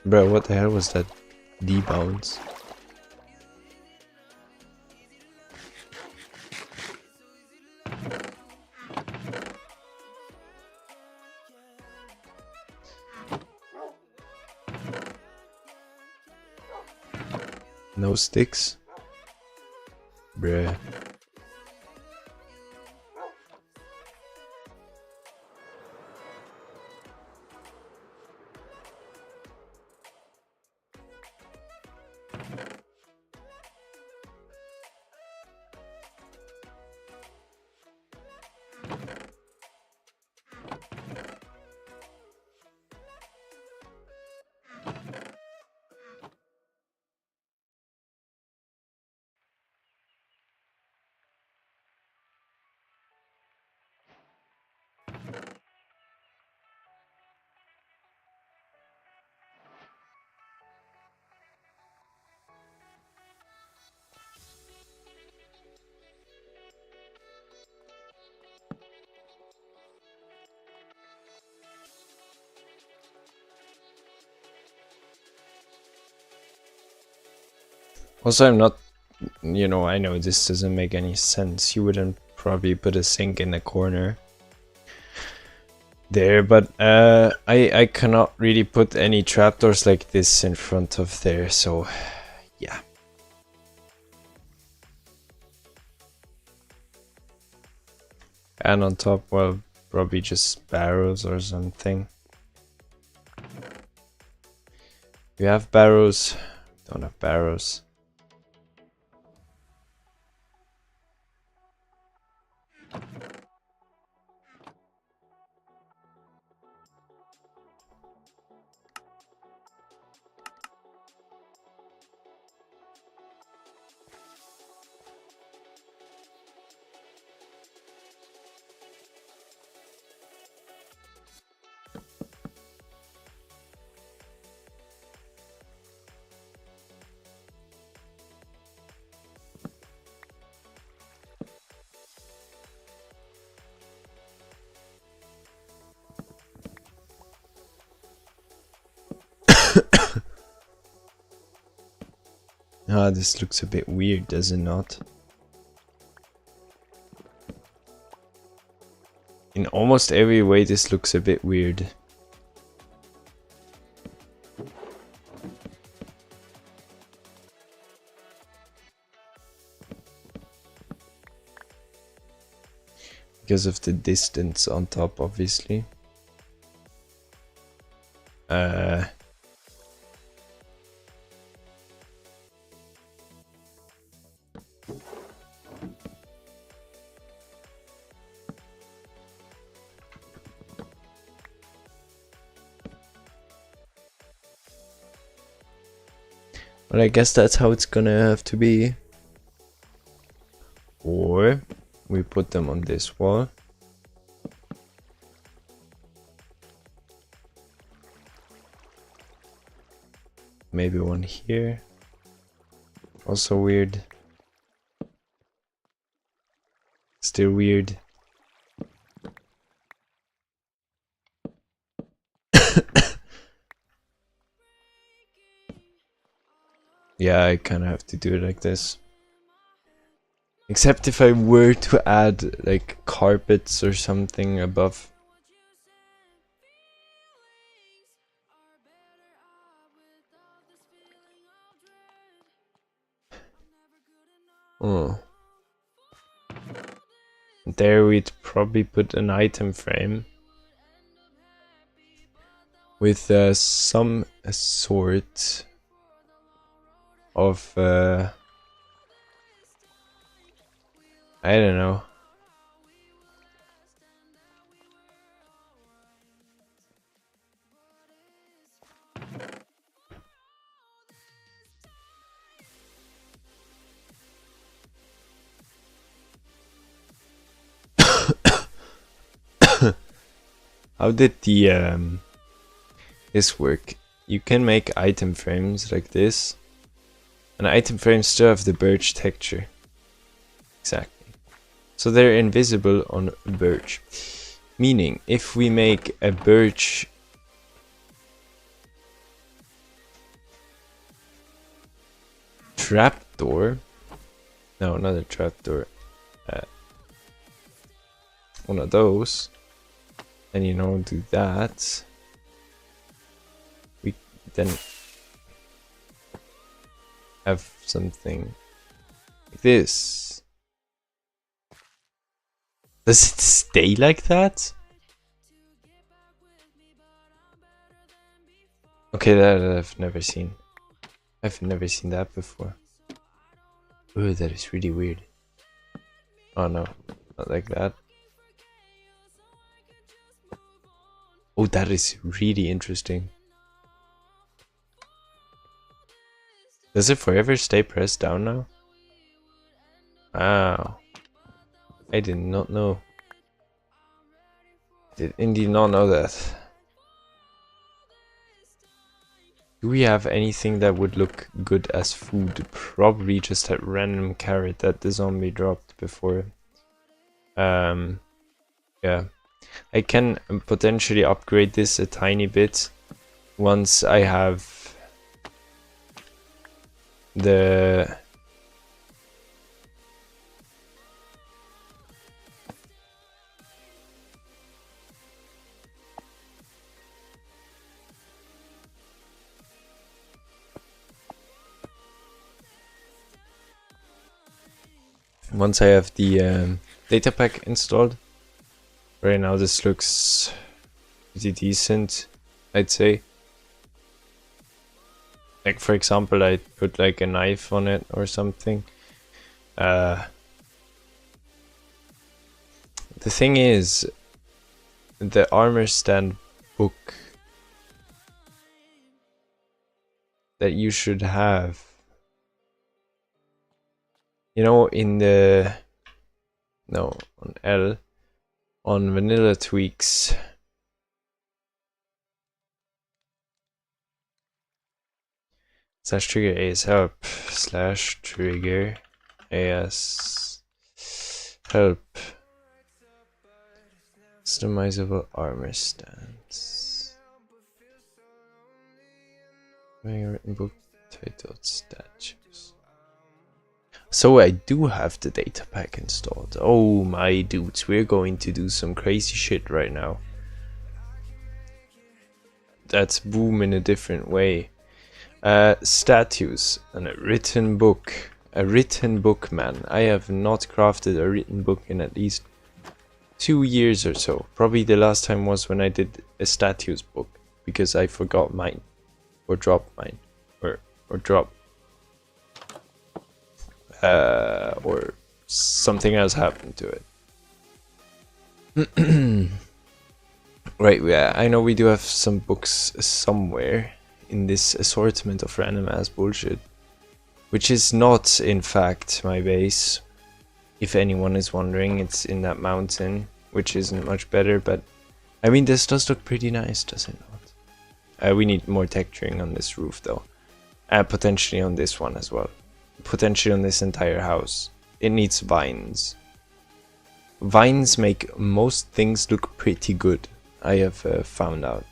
[SPEAKER 1] Bro, what the hell was that debounce? No sticks? Bruh. Also, I'm not, you know, I know this doesn't make any sense. You wouldn't probably put a sink in the corner there, but I cannot really put any trapdoors like this in front of there, so yeah. And on top, well, probably just barrels or something. We have barrels, don't have barrels. Ah, this looks a bit weird, does it not? In almost every way, this looks a bit weird. Because of the distance on top, obviously. But I guess that's how it's gonna have to be. Or we we put them on this wall. Maybe one here. Also weird. Still weird. Yeah, I kind of have to do it like this. Except if I were to add like carpets or something above. Oh. There we'd probably put an item frame with some sort of I don't know. How did the this work? You can make item frames like this, and item frames still have the birch texture. Exactly. So they're invisible on birch. Meaning, if we make a birch trapdoor, no, not a trapdoor, one of those, and you know, do that, we then have something like this. Does it stay like that? Okay, that I've never seen. I've never seen that before. Ooh, that is really weird. Oh no, not like that. Oh, that is really interesting. Does it forever stay pressed down now? Wow. I did not know. Did indeed not know that. Do we have anything that would look good as food? Probably just that random carrot that the zombie dropped before. Yeah. I can potentially upgrade this a tiny bit once I have the data pack installed. Right now this looks pretty decent, I'd say. Like for example, I put like a knife on it or something. The thing is, the armor stand book that you should have, you know, in the on L, on vanilla tweaks, /trigger as help /trigger as help customizable armor stands. Having a written book titled statues. So I do have the data pack installed. Oh my dudes, we're going to do some crazy shit right now. That's boom in a different way. Statues and a written book. A written book, man. I have not crafted a written book in at least 2 years or so. Probably the last time was when I did a statues book, because I forgot mine. Or dropped mine. Or dropped. Or something else happened to it. Right, yeah, I know we do have some books somewhere in this assortment of random ass bullshit, which is not in fact my base. If anyone is wondering, it's in that mountain, which isn't much better, but I mean, this does look pretty nice, does it not? We need more texturing on this roof though. Potentially on this one as well. Potentially on this entire house. It needs vines. Vines make most things look pretty good, I have found out.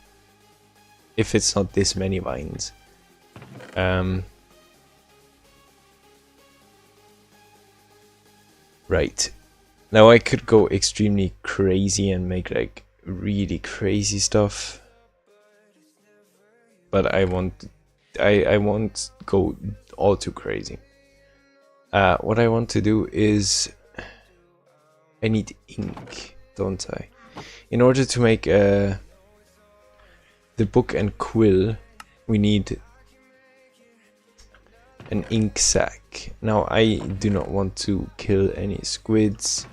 [SPEAKER 1] If it's not this many vines. Right. Now I could go extremely crazy and make like really crazy stuff. But I won't go all too crazy. What I want to do is I need ink, don't I? In order to make the book and quill, we need an ink sac. Now I do not want to kill any squids,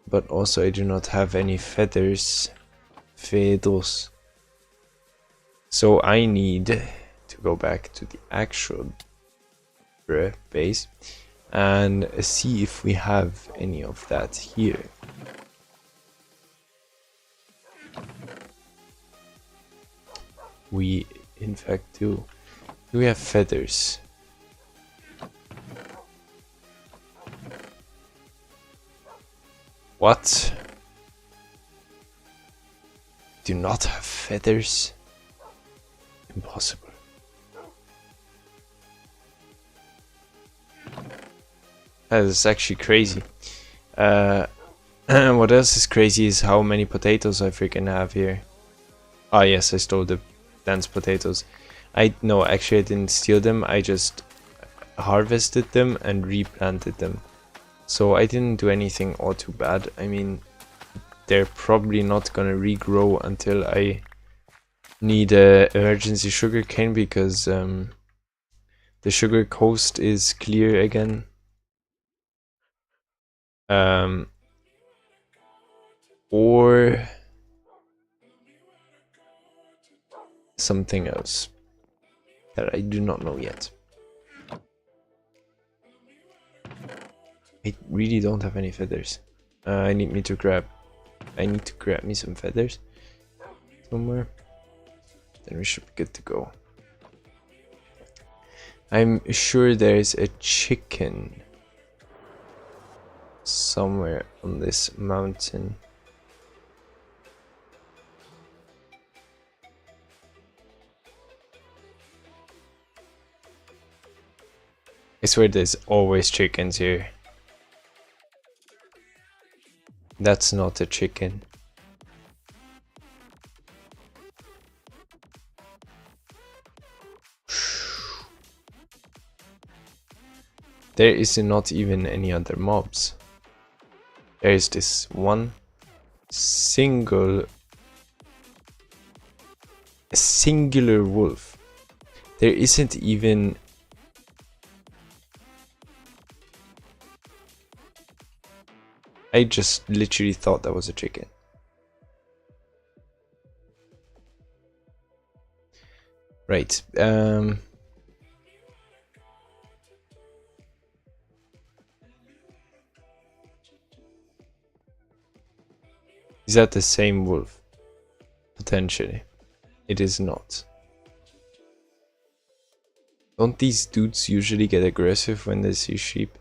[SPEAKER 1] but also I do not have any feathers. So I need to go back to the actual base and see if we have any of that here. We in fact do. Do we have feathers? What? Do not have feathers? Impossible. That is actually crazy. What else is crazy is how many potatoes I freaking have here. Ah yes, I stole the dense potatoes. No, actually I didn't steal them, I just harvested them and replanted them. So I didn't do anything all too bad. I mean, they're probably not gonna regrow until I need a emergency sugarcane because the sugar coast is clear again. Or something else that I do not know yet. I really don't have any feathers. I need to grab me some feathers somewhere. Then we should be good to go. I'm sure there's a chicken somewhere on this mountain. I swear there's always chickens here. That's not a chicken. There is not even any other mobs. There is this one singular wolf. There isn't even I just literally thought that was a chicken. Right. Is that the same wolf? Potentially. It is not. Don't these dudes usually get aggressive when they see sheep?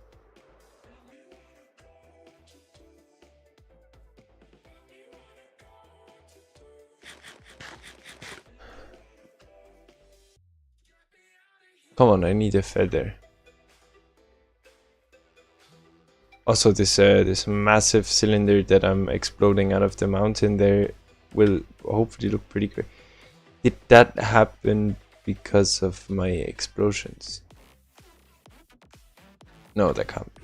[SPEAKER 1] Come on, I need a feather. Also, this massive cylinder that I'm exploding out of the mountain there will hopefully look pretty great. Did that happen because of my explosions? No, that can't be.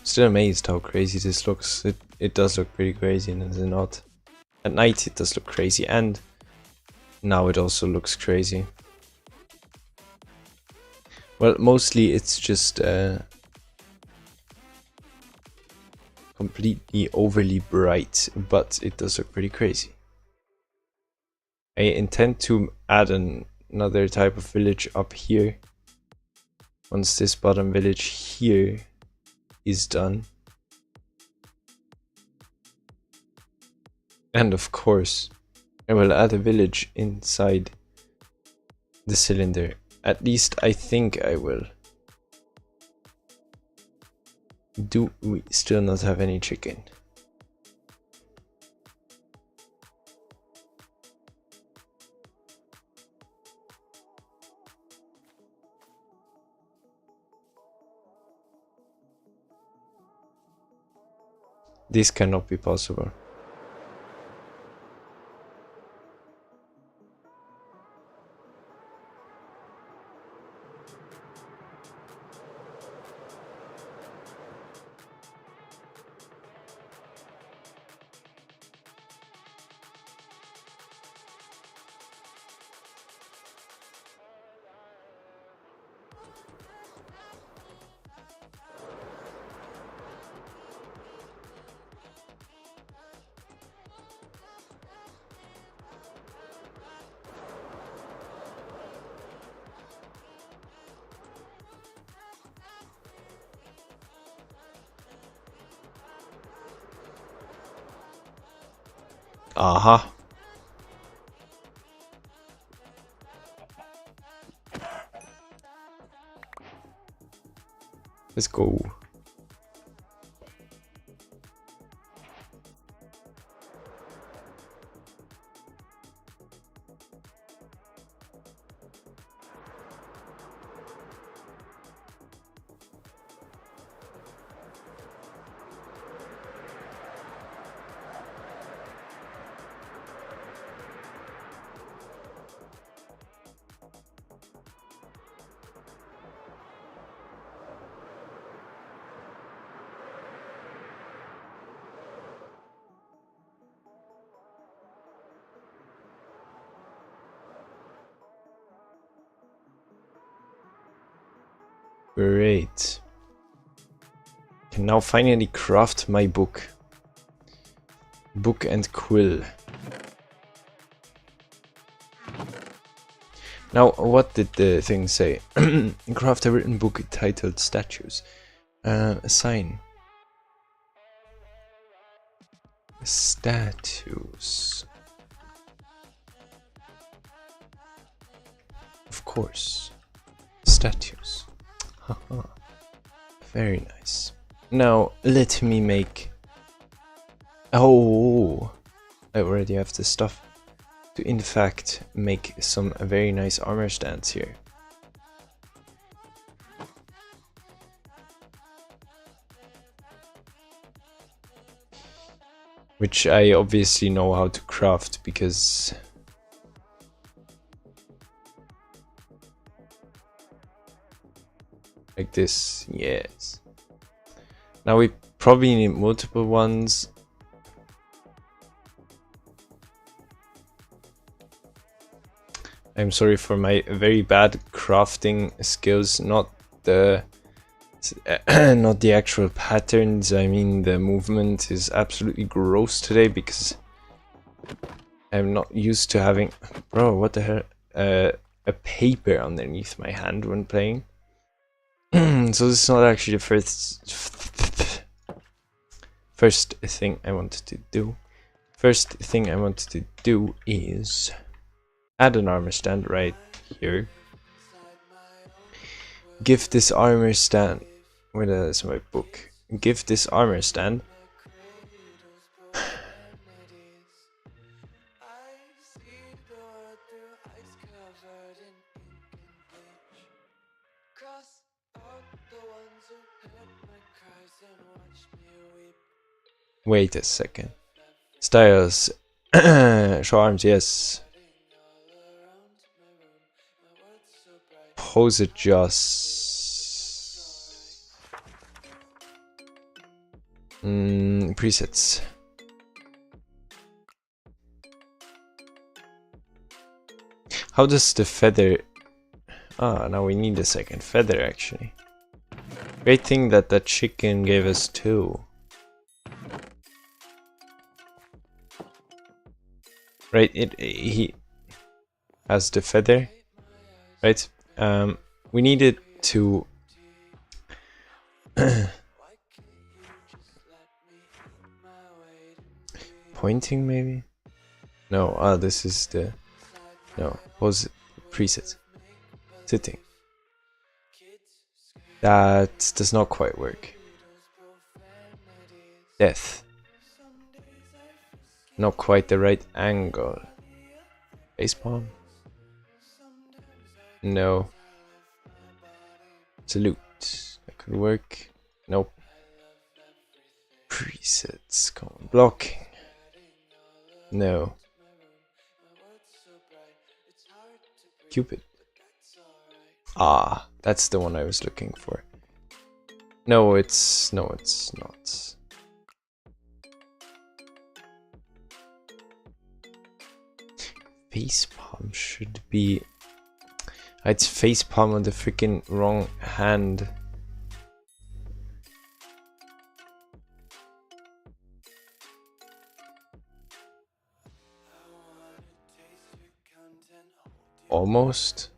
[SPEAKER 1] Still amazed how crazy this looks. It does look pretty crazy, and does it not? At night it does look crazy, and now it also looks crazy. Well, mostly it's just completely overly bright, but it does look pretty crazy. I intend to add another type of village up here. Once this bottom village here is done. And of course, I will add a village inside the cylinder. At least I think I will. Do we still not have any chicken? This cannot be possible. Aha. Let's go. Great. Can now finally craft my book. Book and quill. Now, what did the thing say? Craft a written book titled Statues. Assign. Statues. Of course. Statues. Haha. Very nice. Now, let me make... Oh! I already have the stuff to in fact make some very nice armor stands here. Which I obviously know how to craft because like this, yes. Now we probably need multiple ones. I'm sorry for my very bad crafting skills, not the not the actual patterns. I mean the movement is absolutely gross today because I'm not used to having, bro, what the hell, a paper underneath my hand when playing. So this is not actually the first thing I wanted to do. First thing I wanted to do is add an armor stand right here. Give this armor stand... Where is my book? Give this armor stand... Wait a second. Styles. Show arms, yes. Pose adjust. Presets. How does the feather... Ah, now we need a second feather actually. Great thing that that chicken gave us two. Right, as the feather, right? We needed to pointing maybe? No, this is the pose preset. Sitting. That does not quite work. Death. Not quite the right angle. Facepalm? No. Salute. That could work. Nope. Presets. Come on. Blocking. No. Cupid. Ah, that's the one I was looking for. No, it's not. Facepalm should be. It's facepalm on the freaking wrong hand. Almost.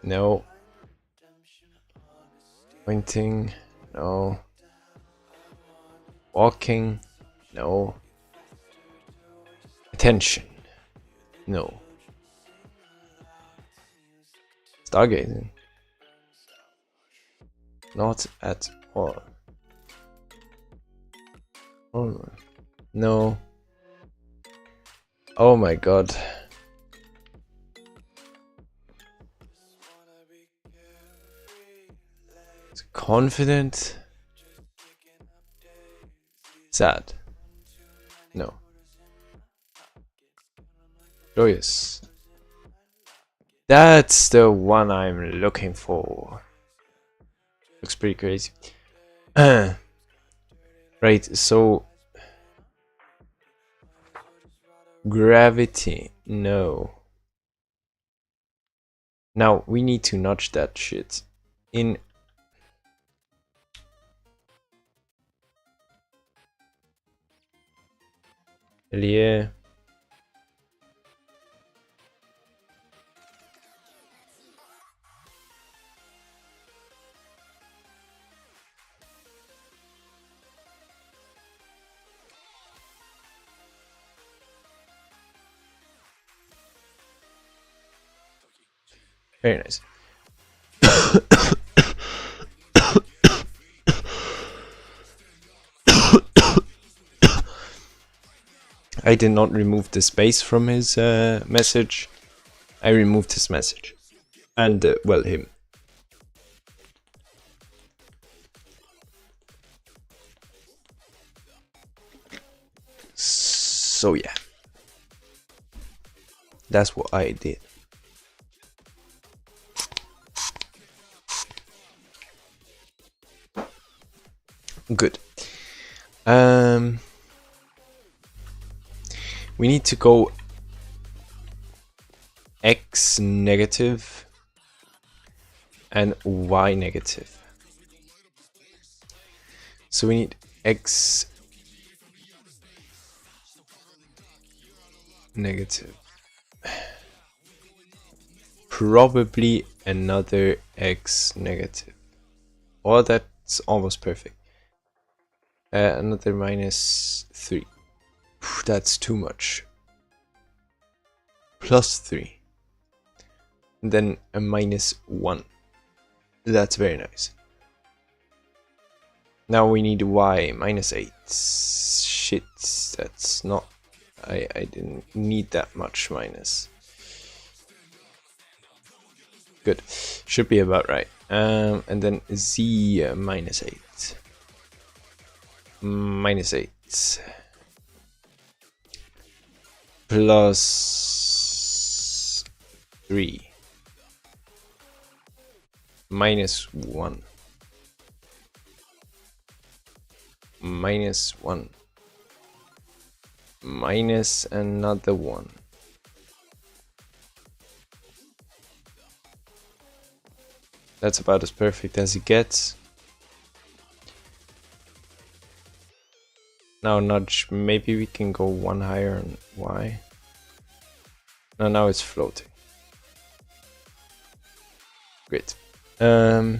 [SPEAKER 1] No. Pointing. No. Walking. No. Attention. No. Stargazing. Not at all. Oh no. Oh my god. Confident. Sad. No. Joyous. That's the one I'm looking for. Looks pretty crazy. Right, so gravity, no. Now we need to notch that shit in. Yeah. Very nice. I did not remove the space from his message. I removed his message. And, well, him. So, yeah. That's what I did. Good. We need to go X negative and Y negative. So we need X negative. Probably another X negative. Oh, that's almost perfect. Another -3. That's too much. +3. And then a -1. That's very nice. Now we need Y, -8. Shit, that's not... I didn't need that much minus. Good. Should be about right. And then Z, -8. -8. +3. -1. -1. Minus another 1. That's about as perfect as it gets. Now nudge, maybe we can go 1 higher on Y. No, now it's floating. Great. Now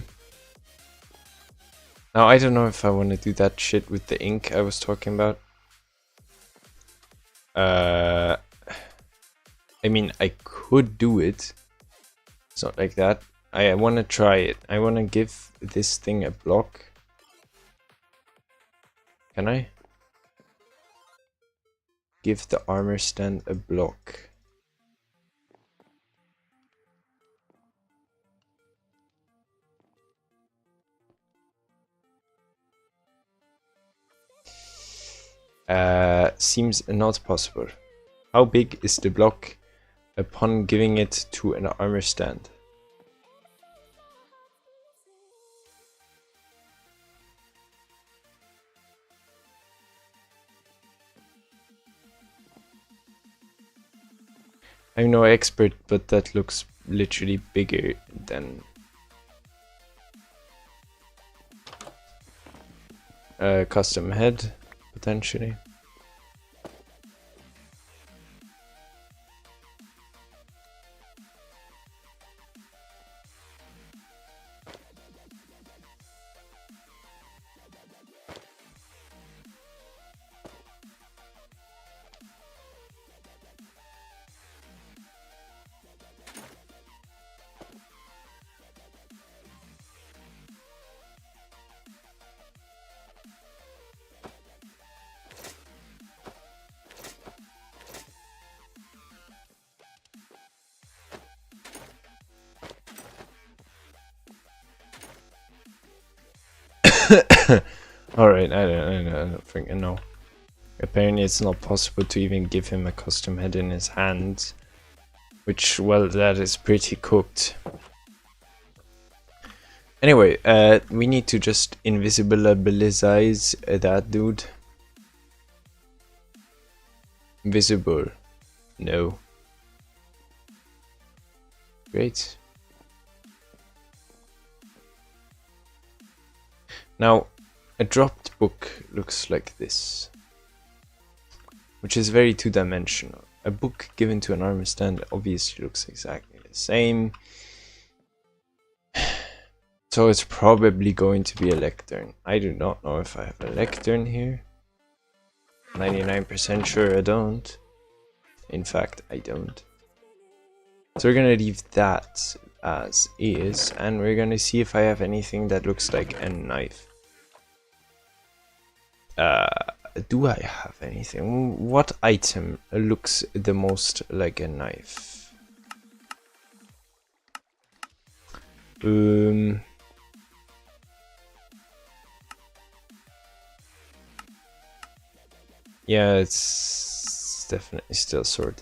[SPEAKER 1] I don't know if I want to do that shit with the ink I was talking about. I mean, I could do it. It's not like that. I want to try it. I want to give this thing a block. Can I? Give the armor stand a block. Seems not possible. How big is the block upon giving it to an armor stand? I'm no expert, but that looks literally bigger than a custom head, potentially. Alright, I don't freaking know. Apparently it's not possible to even give him a custom head in his hand. Which, well, that is pretty cooked. Anyway, we need to just invisibilize that dude. Visible. No. Great. Now, a dropped book looks like this, which is very two-dimensional. A book given to an armor stand obviously looks exactly the same. So it's probably going to be a lectern. I do not know if I have a lectern here. 99% sure I don't. In fact, I don't. So we're gonna leave that as is, and we're gonna see if I have anything that looks like a knife. Do I have anything? What item looks the most like a knife? Yeah, it's definitely still a sword.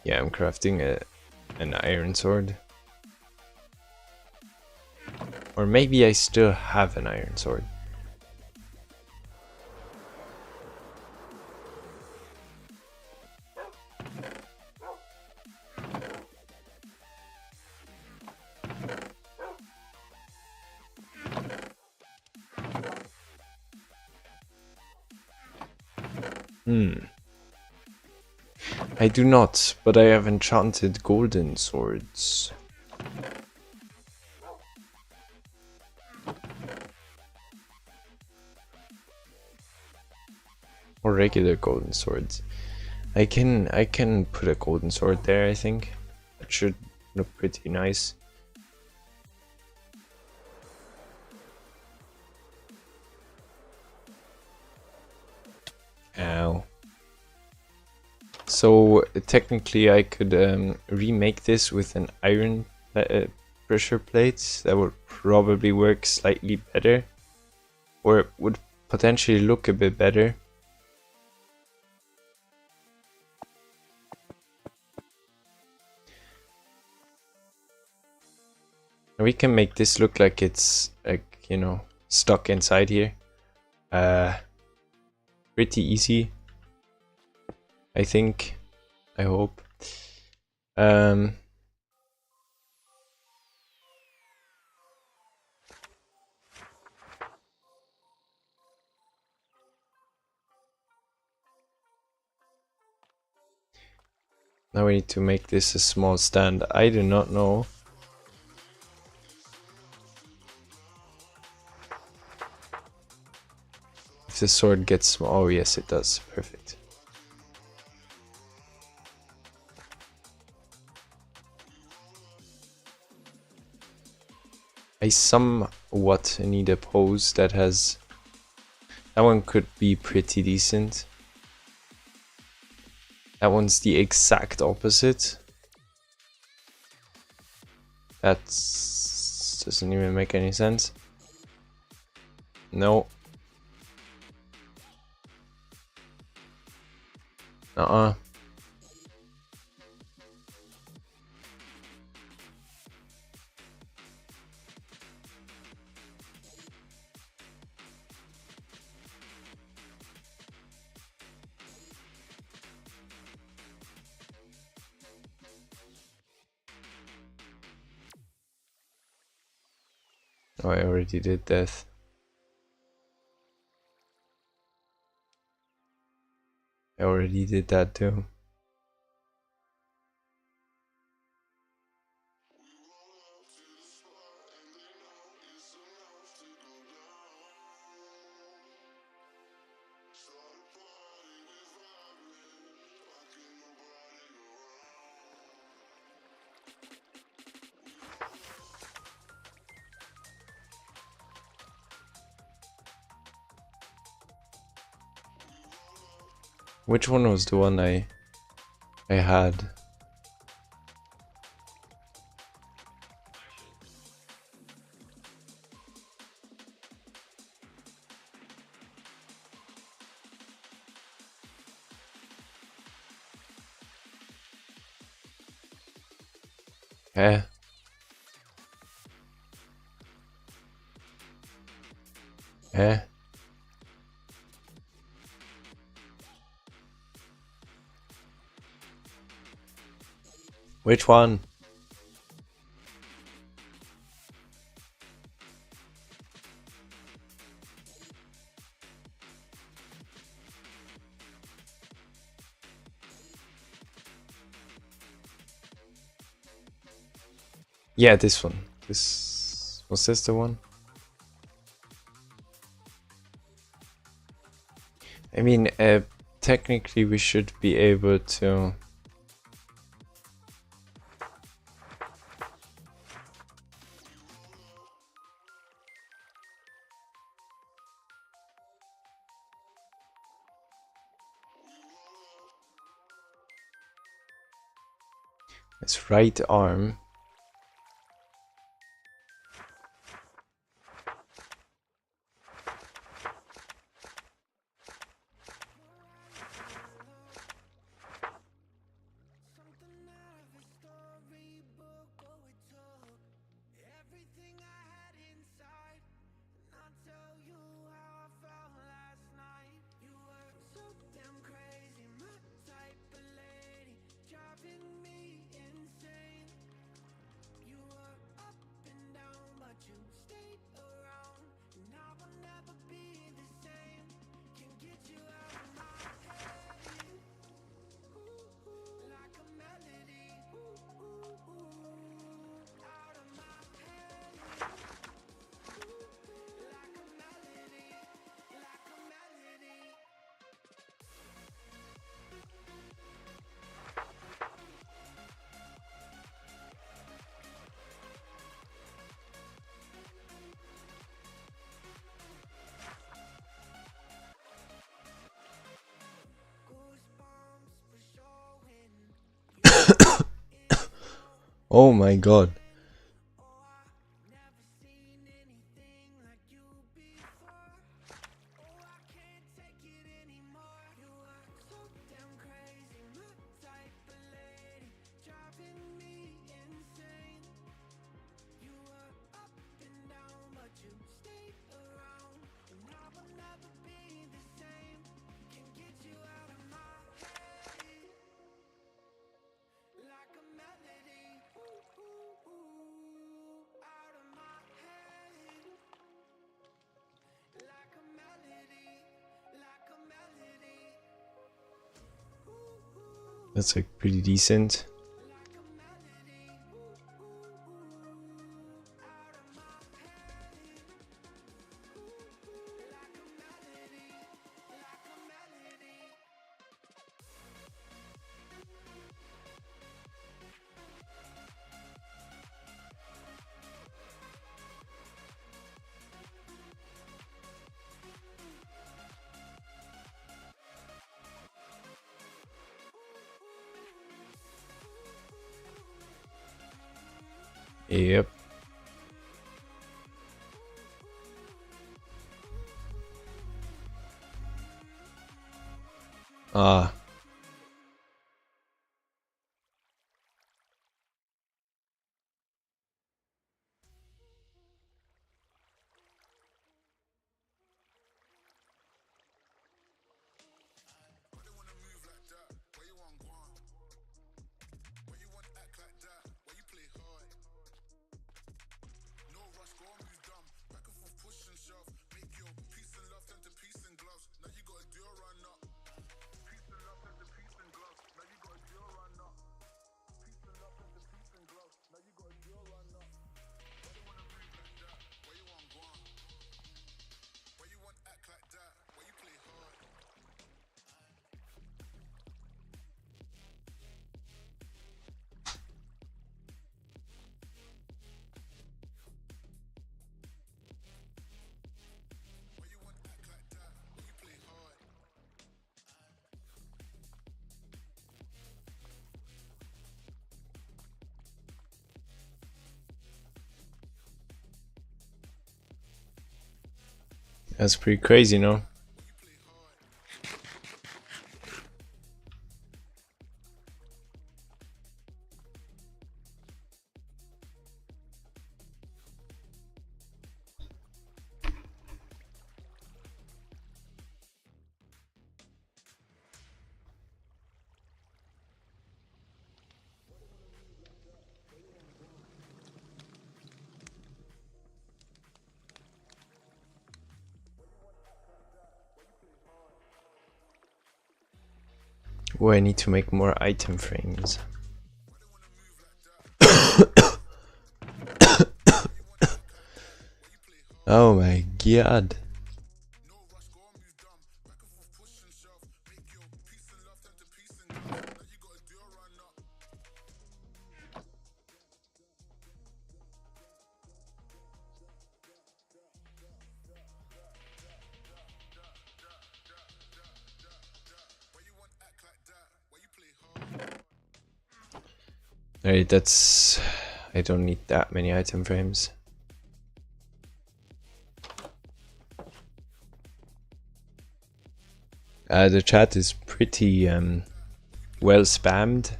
[SPEAKER 1] Yeah, I'm crafting an iron sword. Or maybe I still have an iron sword. I do not, but I have enchanted golden swords. Or regular golden swords. I can put a golden sword there, I think. That should look pretty nice. Ow. So technically I could remake this with an iron pressure plate. That would probably work slightly better. Or it would potentially look a bit better. And we can make this look like it's, like, you know, stuck inside here. Pretty easy, I think. I hope. Now we need to make this a small stand. I do not know. If the sword gets small. Oh yes, it does. Perfect. I somewhat need a pose that has... That one could be pretty decent. That one's the exact opposite. That doesn't even make any sense. No. Uh-uh. Oh, I already did that. I already did that too. Which one was the one I had? Eh? Eh? Which one? Yeah, this one. This... Was this the one? I mean, technically we should be able to... His right arm. Oh my god. That's like pretty decent. Yep. Ah. That's pretty crazy, no? Oh, I need to make more item frames. Oh my god. Alright, that's... I don't need that many item frames. The chat is pretty well spammed.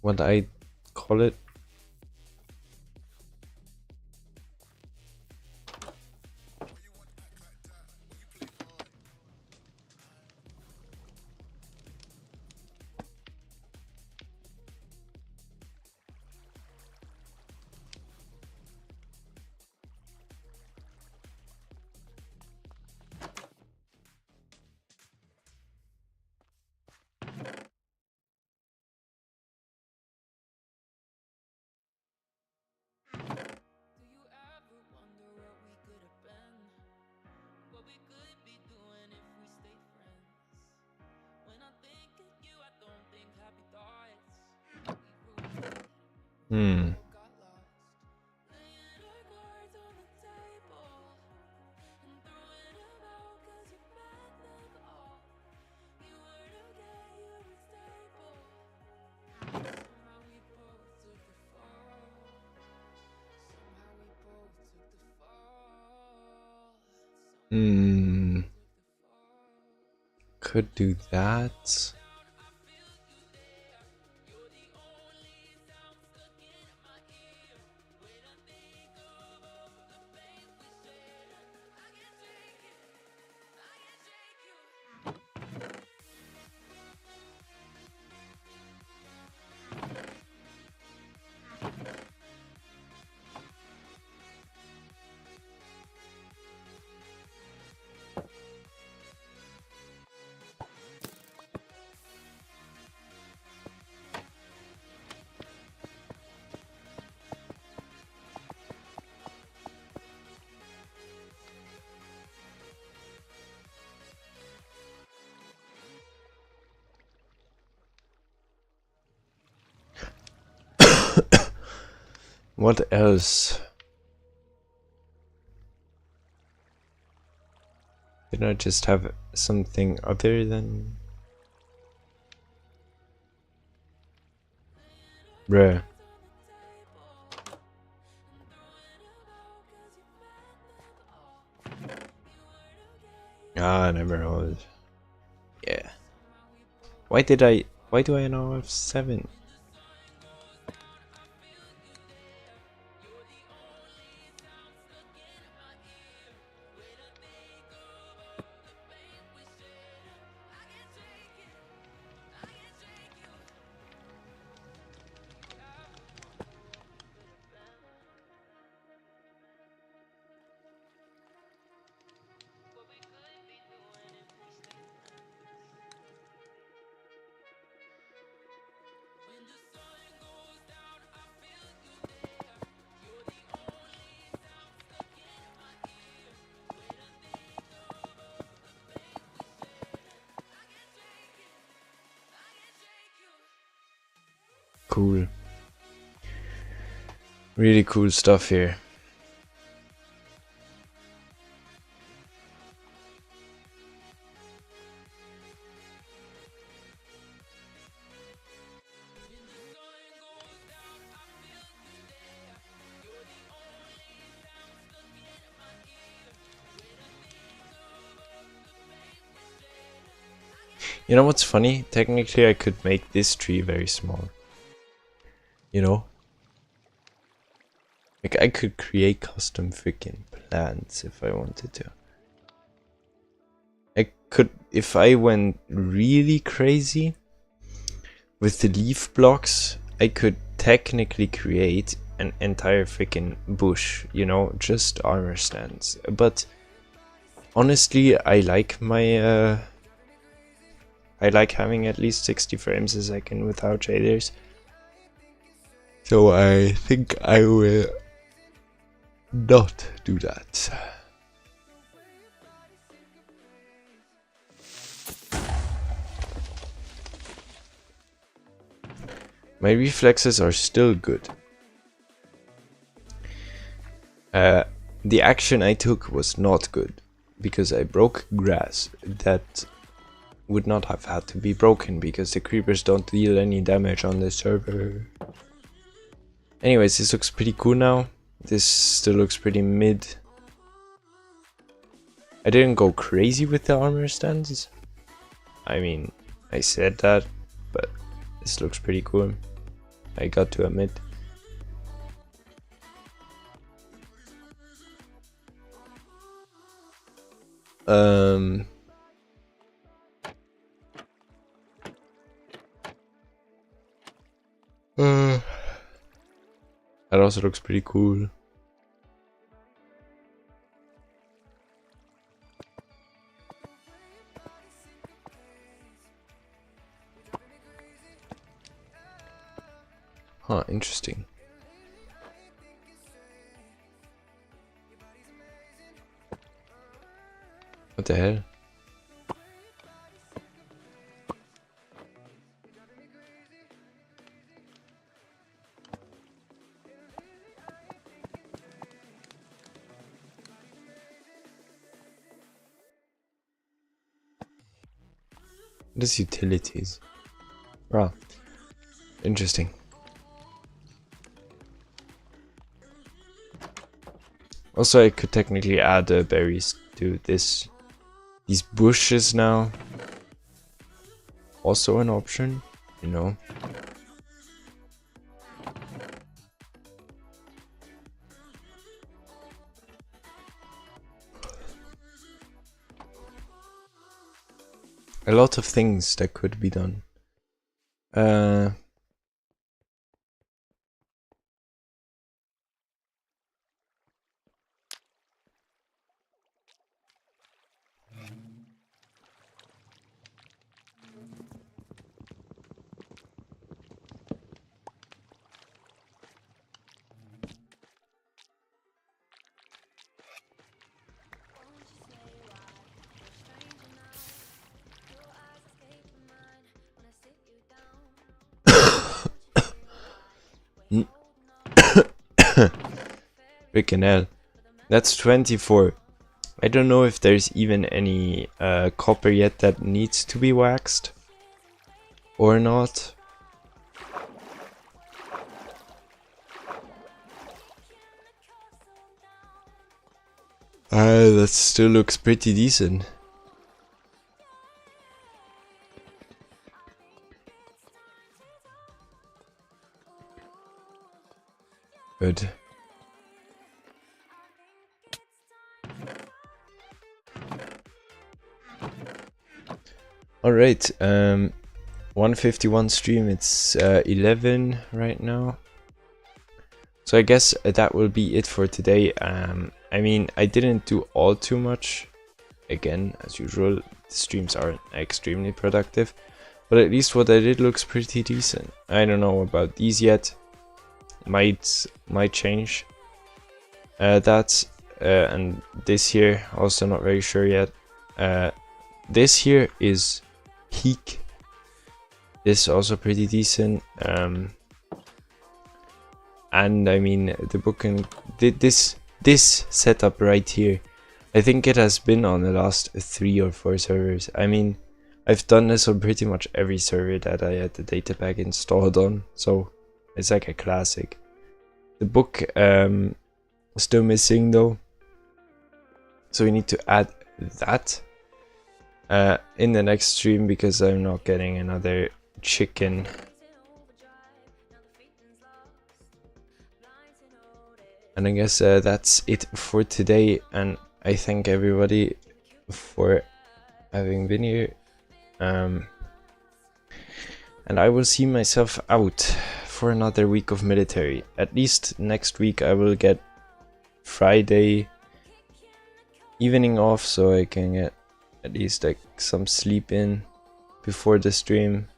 [SPEAKER 1] What I call it? Hmm. Hmm. Could do that. What else? Did I just have something other than... Bruh. Ah, never know. Yeah. Why do I now have 7? Cool. Really cool stuff here. You know what's funny? Technically I could make this tree very small. You know? Like I could create custom freaking plants if I wanted to. I could, if I went really crazy with the leaf blocks, I could technically create an entire freaking bush, you know, just armor stands. But honestly, I like my I like having at least 60 frames a second without shaders. So I think I will not do that. My reflexes are still good. The action I took was not good because I broke grass that would not have had to be broken because the creepers don't deal any damage on the server. Anyways, this looks pretty cool now. This still looks pretty mid. I didn't go crazy with the armor stands. I mean, I said that, but this looks pretty cool. I got to admit. That also looks pretty cool. Huh, interesting. What the hell? What is utilities? Wow. Interesting. Also, I could technically add berries to these bushes now. Also an option, you know. A lot of things that could be done. Freaking hell. That's 24. I don't know if there's even any copper yet that needs to be waxed or not. That still looks pretty decent. Good. Alright, 151 stream, it's 11 right now. So I guess that will be it for today. I mean, I didn't do all too much. Again, as usual, the streams aren't extremely productive. But at least what I did looks pretty decent. I don't know about these yet. Might change. That and this here, also not very sure yet. This here is peak. This is also pretty decent. And I mean, the book and this setup right here, I think it has been on the last 3 or 4 servers. I mean, I've done this on pretty much every server that I had the data pack installed on, so it's like a classic. The book still missing though, so we need to add that in the next stream because I'm not getting another chicken. And I guess that's it for today, and I thank everybody for having been here. And I will see myself out for another week of military. At least next week I will get Friday evening off, so I can get at least like some sleep in before the stream.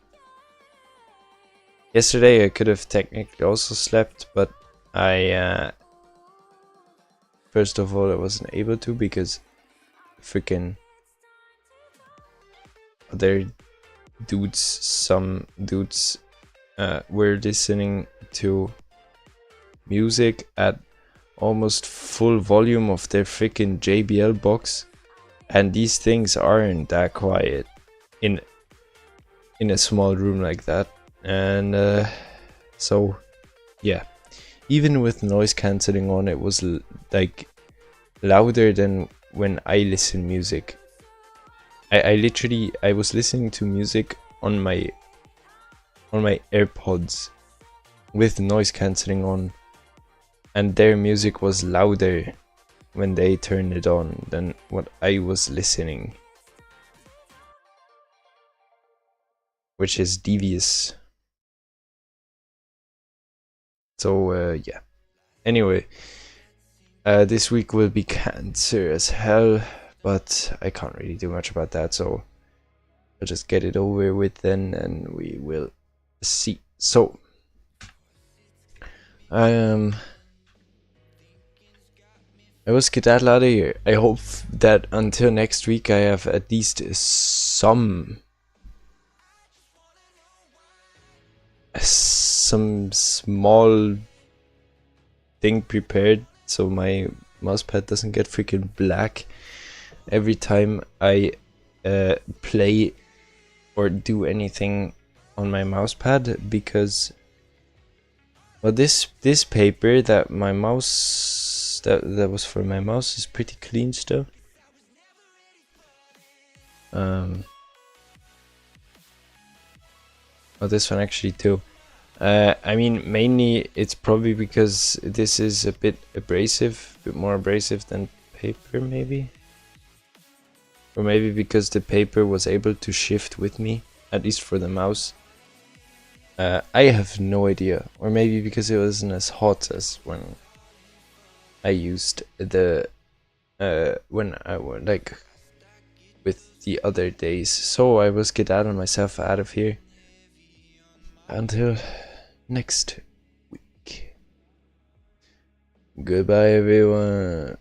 [SPEAKER 1] Yesterday I could have technically also slept, but I first of all, I wasn't able to because freaking other dudes, some dudes were listening to music at almost full volume of their freaking JBL box, and these things aren't that quiet in a small room like that. And so yeah, even with noise cancelling on, it was like louder than when I listen music. I literally was listening to music on my AirPods with noise cancelling on, and their music was louder when they turned it on than what I was listening, which is devious. So yeah, anyway, this week will be cancer as hell, but I can't really do much about that, so I'll just get it over with then and we will see. So I will skedaddle out of here. I hope that until next week I have at least some small thing prepared so my mousepad doesn't get freaking black every time I play or do anything on my mousepad, because well, this paper that my mouse that was for my mouse is pretty clean still. Oh, this one actually too. I mean, mainly it's probably because this is a bit abrasive, a bit more abrasive than paper maybe. Or maybe because the paper was able to shift with me, at least for the mouse. I have no idea. Or maybe because it wasn't as hot as when I used the when I were like with the other days. So I will skedaddle myself out of here until next week. Goodbye everyone.